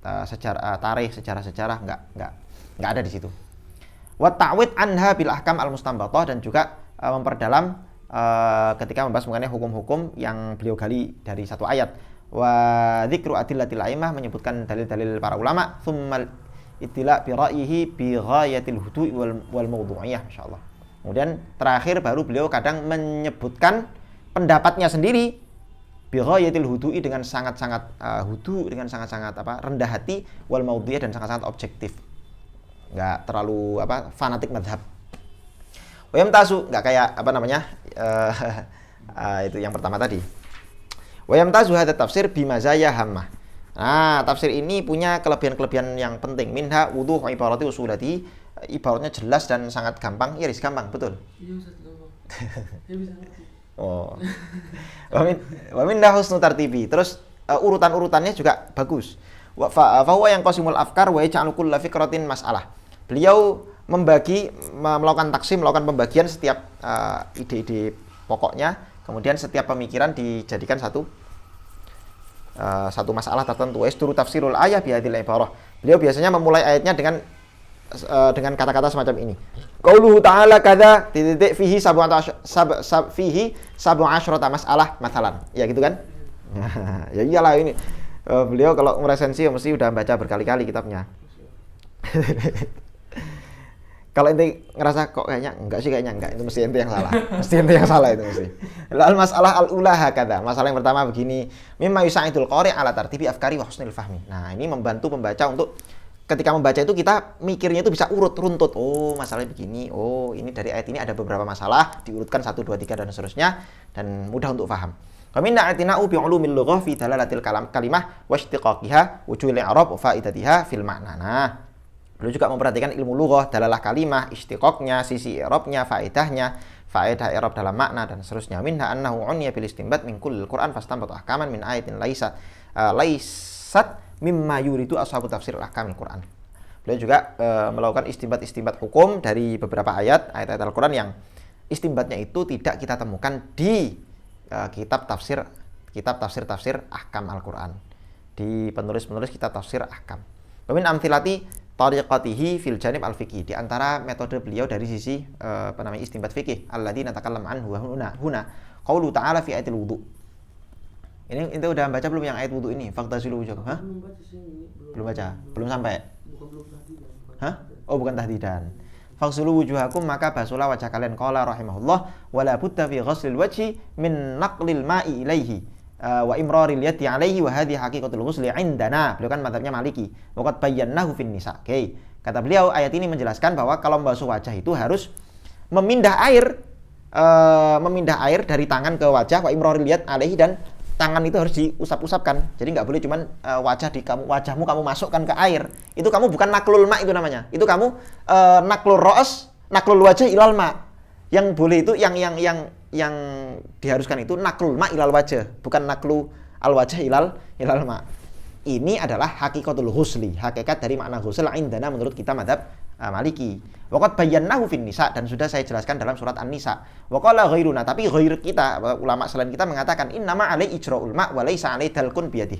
sejarah-sejarah nggak ada di situ. Wa ta'wid anha bil ahkam al mustanbatah, dan juga memperdalam ketika membahas mengenai hukum-hukum yang beliau gali dari satu ayat. Wa dzikru adillatil a'immah, menyebutkan dalil-dalil para ulama. Tsummal ittila' bi ra'yihi bi ghayatil hudu'i wal mawdu'iyah, masyaallah. Kemudian terakhir baru beliau kadang menyebutkan pendapatnya sendiri bi ghayatil hudu'i, dengan sangat-sangat hudu, dengan sangat-sangat rendah hati, wal mawdu'iyah, dan sangat-sangat objektif. Enggak terlalu fanatik mazhab. Wayam tasu, nggak kayak itu yang pertama tadi. Wayam tasu hadza tafsir bimazaya hammah. Nah, tafsir ini punya kelebihan-kelebihan yang penting. Minha wuduh ibarati usulati, ibaratnya jelas dan sangat gampang. Iris gampang, betul. Iya Ustaz, gampang. Ya bisa ngerti. Oh. Wa minna husnu tartibi. Terus urutan-urutannya juga bagus. Fa huwa yang qasimul afkar wa yaj'alu kulla fikratin mas'alah. Beliau melakukan taksim, melakukan pembagian setiap ide-ide pokoknya, kemudian setiap pemikiran dijadikan satu masalah tertentu. Isturu tafsirul ayah bihadil ibarah. Beliau biasanya memulai ayatnya dengan kata-kata semacam ini. Qauluhu ta'ala kadza fihi sab'u asyrata mas'alah mathalan. Ya gitu kan? Ya iyalah ini. Beliau kalau meresensi mesti udah baca berkali-kali kitabnya. Kalau ente ngerasa kok kayaknya enggak, itu mesti ente yang salah. Mesti ente yang salah itu mesti. Masalah al-ula hakadha. Masalah yang pertama begini, mimma yusa'idul qari' ala tartibi afkari wa husnil fahmi. Nah, ini membantu pembaca untuk ketika membaca itu kita mikirnya itu bisa runtut. Oh, masalahnya begini. Oh, ini dari ayat ini ada beberapa masalah, diurutkan 1 2 3 dan seterusnya, dan mudah untuk paham. Qaminna atina'u bi ulumil lughah fi dalalatil kalimah wa istiqaqiha wa ju'il i'rab wa faidatiha fil ma'na. Nah, beliau juga memperhatikan ilmu lughah, dalalah kalimah, istiqaqnya, sisi i'rabnya, faedahnya, faedah i'rab dalam makna dan seterusnya. Minha annahu uniya bil istinbat min kullil Qur'an fastanbat ahkaman min ayatin laisat mimma yuridu ashabu tafsir al-ahkamil Qur'an. Beliau juga melakukan istinbat hukum dari beberapa ayat-ayat Al-Qur'an yang istinbatnya itu tidak kita temukan di kitab tafsir ahkam Al-Qur'an, di penulis-penulis kitab tafsir ahkam. Wa min amthilati tariqatihi fil janib al-fiqhi, di antara metode beliau dari sisi istinbat fikih, alladzi natakallam anhu huna qaulu ta'ala fi ayatil wudu. Ini itu udah baca belum yang ayat wudu ini? Faktasilu wujuhakum. Hah? Belum baca sih ini. Belum baca. Belum sampai. Belum tahdidan. Hah? Oh, bukan tahdidan. Faksulu wujuhakum, maka basuhlah wajah kalian. Qala rahimahullah wala budda fi ghuslil wajhi min naqlil ma'i ilaihi wa imraril yadi alaihi wa hadhihi haqiqatul ghusli indana. Beliau kan mazhabnya Maliki. Wa qad bayyanahu fin nisa. Oke. Kata beliau, ayat ini menjelaskan bahwa kalau membasuh wajah itu harus memindah air dari tangan ke wajah, wa imraril yad alaihi, dan tangan itu harus diusap-usapkan. Jadi nggak boleh cuman wajahmu kamu masukkan ke air. Itu kamu bukan naklul ma itu namanya. Itu kamu naklul ra's, naklul wajah ilal ma. Yang boleh itu yang diharuskan itu naklul ma ilal wajah, bukan naklu al wajah ilal ma. Ini adalah hakikatul ghusli, hakikat dari makna ghusl indana menurut kita mazhab Maliki. Wa qad bayyanahu fin nisa, dan sudah saya jelaskan dalam surat An-Nisa. Wa qala ghairuna, tapi ghair kita, ulama selain kita mengatakan innama alai ijra'ul ma wa laisa alai dalkun biyadih.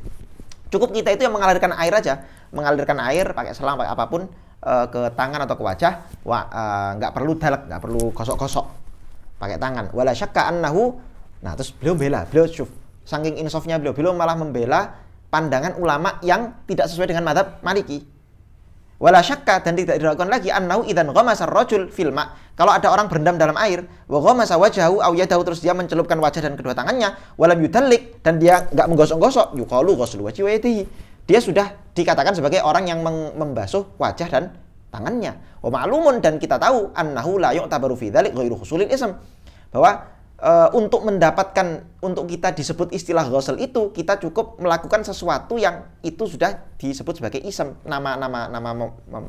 Cukup kita itu yang mengalirkan air aja, mengalirkan air pakai selang pakai apapun ke tangan atau ke wajah, nggak perlu dalak, nggak perlu gosok-gosok pakai tangan. Wala syakka annahu. Nah, terus beliau syuf, saking insafnya beliau malah membela pandangan ulama yang tidak sesuai dengan mazhab Maliki. Wala syakka, dan tidak diragukan lagi annahu idzan ghamasa ar-rajul fil ma, kalau ada orang berendam dalam air, wa ghamasa wajhahu aw yadahu, terus dia mencelupkan wajah dan kedua tangannya, walam yudallik, dan dia enggak menggosok-gosok, yuqalu ghuslu wajhi wa yadihi, dia sudah dikatakan sebagai orang yang membasuh wajah dan tangannya. Wa ma'lumun, dan kita tahu annahu la yu'tabaru fi dzalik ghairu husulil ism, bahwa untuk kita disebut istilah ghusl itu, kita cukup melakukan sesuatu yang itu sudah disebut sebagai ism, nama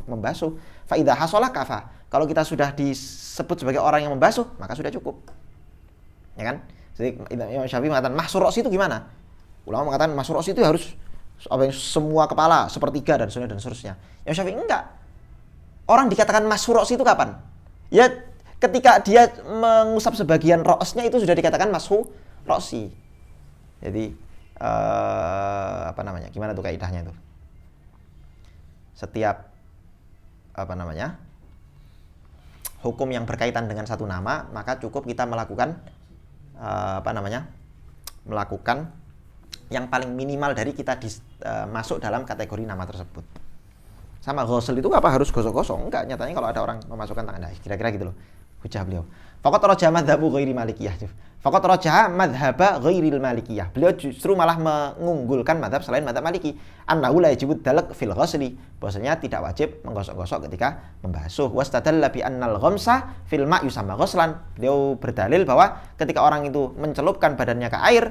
membasuh. Fa idza hasalah kafa, kalau kita sudah disebut sebagai orang yang membasuh, maka sudah cukup, ya kan? Jadi Imam Syafi'i mengatakan mahsur ra's itu gimana? Ulama mengatakan mahsur ra's itu harus semua kepala sepertiga dan seterusnya. Imam Syafi'i enggak. Orang dikatakan mahsur ra's itu kapan? Ya ketika dia mengusap sebagian ra'snya, itu sudah dikatakan mashu ra'si. Jadi gimana tuh kaidahnya itu? setiap hukum yang berkaitan dengan satu nama, maka cukup kita melakukan melakukan yang paling minimal dari kita masuk dalam kategori nama tersebut. Sama ghusl itu apa harus gosok-gosok? Enggak, nyatanya kalau ada orang memasukkan tangan, kira-kira gitu loh hujah beliau. Faqat rajaha madhabu ghairi malikiyah. Faqat rajaha madhaba ghairil malikiyah. Beliau justru malah mengunggulkan madhab selain madhab maliki. Annahu la yajibu dalak fil ghusli. Bahwasanya tidak wajib menggosok-gosok ketika membasuh. Wastadalla bi annal ghamsa fil ma' yusamma ghuslan. Beliau berdalil bahwa ketika orang itu mencelupkan badannya ke air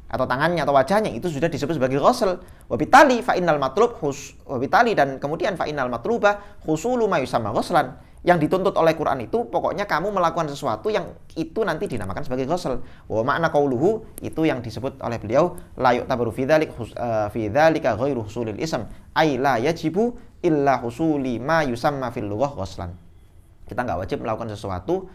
atau tangannya atau wajahnya, itu sudah disebut sebagai ghusl. Wabitali fa innal matlub wabitali, dan kemudian fa innal matluba husulu ma yusamma ghuslan. Yang dituntut oleh Quran itu pokoknya kamu melakukan sesuatu yang itu nanti dinamakan sebagai ghusl. Wa makna qauluhu, itu yang disebut oleh beliau la yu'tabaru fi dzalika ghairu husulil ism, ay la yajibu illa husuli ma yusamma fil lughah ghuslan. Kita enggak wajib melakukan sesuatu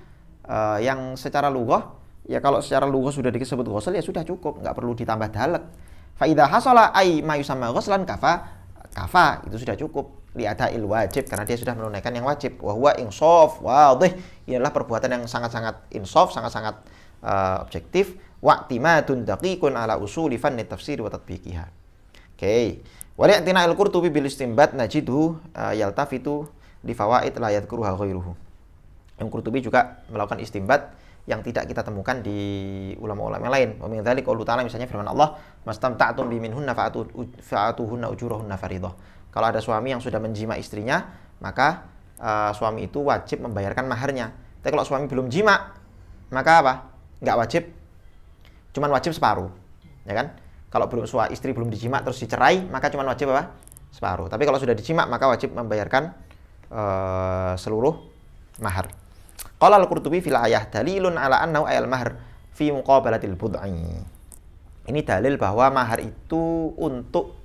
yang secara lughah, ya kalau secara lughah sudah disebut ghusl ya sudah cukup, enggak perlu ditambah dalek. Fa idza hasala ay ma yusamma ghuslan kafa, itu sudah cukup. Li'ada'il wajib, karena dia sudah menunaikan yang wajib. Wa huwa insaf wadih, ini adalah perbuatan yang sangat-sangat insaf, sangat-sangat objektif. Wa'timadun daqiqun ala usuli fanni tafsir wa tatbiqiha. Oke. Wa li'tina'il Qurtubi bil istinbat najidhu yaltafitu li fawaid la yadhkuruha ghairuhu. Yang Qurtubi juga melakukan istinbat yang tidak kita temukan di ulama-ulama yang lain. Wa min dzalik qaulu ta'ala, misalnya firman Allah, mastamta'tum biminhunna fa'atuhunna ujurahunna fariidhah. Kalau ada suami yang sudah menjima istrinya, maka suami itu wajib membayarkan maharnya. Tapi kalau suami belum jima, maka apa? Nggak wajib, cuman wajib separuh, ya kan? Kalau istri belum dijima terus dicerai, maka cuman wajib apa? Separuh. Tapi kalau sudah dijima, maka wajib membayarkan seluruh mahar. Qala al-Qurtubi fil ayah dalilun ala annahu ayal mahar fi muqabalatil bud'i. Ini dalil bahwa mahar itu untuk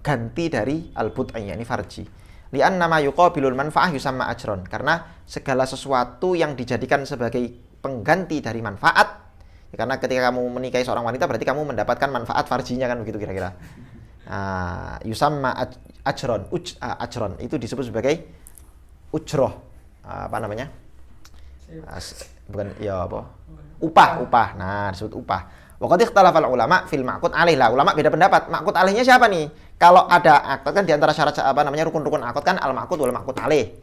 ganti dari al-bud'i, yakni farji. Li'anna ma yuqabilul manfa'ah yusamma ajron. Karena segala sesuatu yang dijadikan sebagai pengganti dari manfaat, ya, karena ketika kamu menikahi seorang wanita berarti kamu mendapatkan manfaat farjinya, kan begitu kira-kira. Yusamma ajron, ajron itu disebut sebagai ujroh, bukan ya apa? Upah. Nah, disebut upah. Waqad ikhtalafa ulama fil ma'qud alaih. Lah, ulama beda pendapat. Ma'qud alaihnya siapa nih? Kalau ada akad kan di antara syarat rukun-rukun akad kan al-ma'qud wal ma'qud alaih.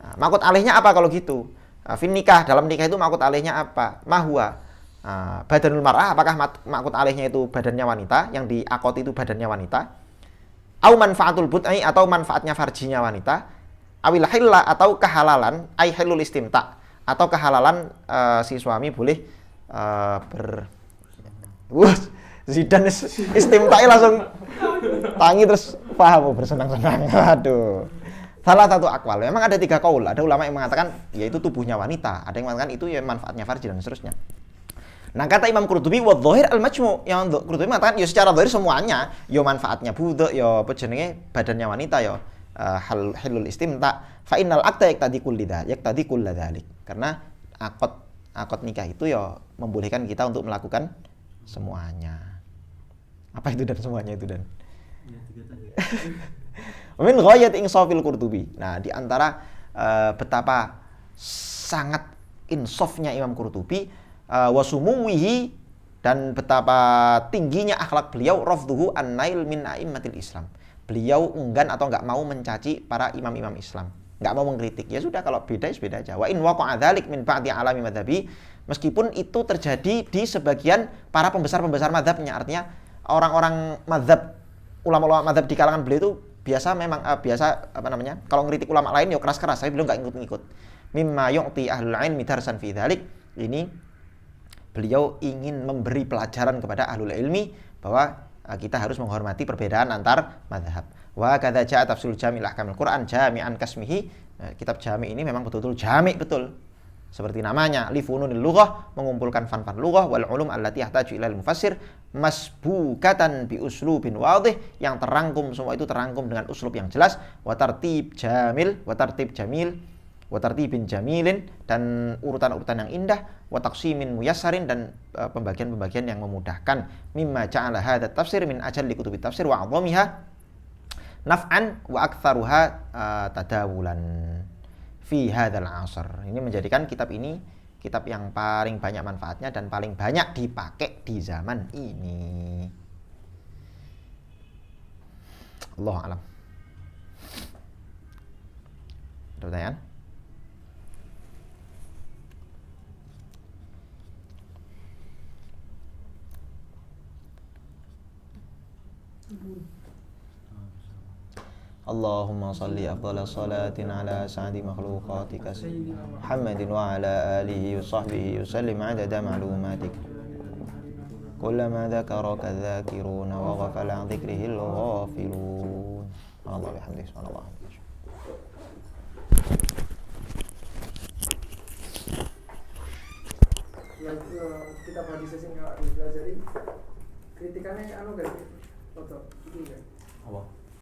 Nah, ma'qud alaihnya apa kalau gitu? Fin nikah, dalam nikah itu ma'qud alaihnya apa? Mahwa badanul mar'ah, apakah ma'qud alaihnya itu badannya wanita, yang di akad itu badannya wanita? Au manfaatul bud'i, atau manfaatnya farjinya wanita? Awil hilla, atau kehalalan, ai halul istimta, atau kehalalan si suami boleh Zidane istimtai langsung tangi terus paham, bersenang-senang. Aduh. Salah satu akwal. Memang ada 3 kaul. Ada ulama yang mengatakan yaitu tubuhnya wanita, ada yang mengatakan itu ya manfaatnya farji dan seterusnya. Nah, kata Imam Qurtubi wa dhahir al-majmu', yang Qurtubi mengatakan ya secara dhahir semuanya, ya manfaatnya buduk, ya apa jenenge badannya wanita, ya halul istimta. Fa innal aqda yaqtadi kulli dzalik. Karena akad nikah itu ya membolehkan kita untuk melakukan semuanya. Apa itu dan semuanya itu dan? Ya, 3 tadi. Min ghayat insafil Qurtubi. Nah, di antara betapa sangat insafnya Imam Qurtubi wa sumuwihi, dan betapa tingginya akhlak beliau, rafduhu an-nail min a'immatil Islam. Beliau enggan atau enggak mau mencaci para imam-imam Islam. Enggak mau mengkritik. Ya sudah, kalau beda ya beda aja. Wa in waqa'a dzalik min ba'di alami madhabi, meskipun itu terjadi di sebagian para pembesar-pembesar madhabnya. Artinya orang-orang madhab, ulama-ulama madhab di kalangan beliau itu biasa kalau ngeritik ulama lain ya keras-keras, tapi beliau enggak ngikut-ngikut. Mimma yu'ti ahlul ilmi darsan fi dzalik. Ini beliau ingin memberi pelajaran kepada ahlul ilmi bahwa kita harus menghormati perbedaan antar madhab. Wa kadza ja'a tafsirul jami' ahkamil Qur'an jami'an kasmihi. Kitab jami' ini memang betul-betul jami' betul. Seperti namanya, li fununil lughah, mengumpulkan fan-fan lughah wal ulum allati yahtaju ilal mufassir masbukatan bi uslubin wadih, yang terangkum, semua itu terangkum dengan uslub yang jelas, wa tartib jamilin, dan urutan-urutan yang indah, wa taqsimin muyassarin, dan pembagian-pembagian yang memudahkan. Mimma ja'ala hadza tafsir min ajalli kutubi tafsir wa 'azamiha, naf'an wa aktsaruha tadawulan fi hadzal 'asr. Ini menjadikan kitab ini kitab yang paling banyak manfaatnya dan paling banyak dipakai di zaman ini. Allah alam. Ada pertanyaan? Allahumma salli afdhala salatin ala sa'di makhluqatika Muhammadin wa ala alihi wa sahbihi wa sallim adada ma'lumatik kullama dhakaraka dhakiruna wa ghafala an dhikrihi al-ghafilun. Allah bihamdihi subhanallah. Yang kita hadis sing awak dipelajari kritikannya anu gak foto iki kan Apa?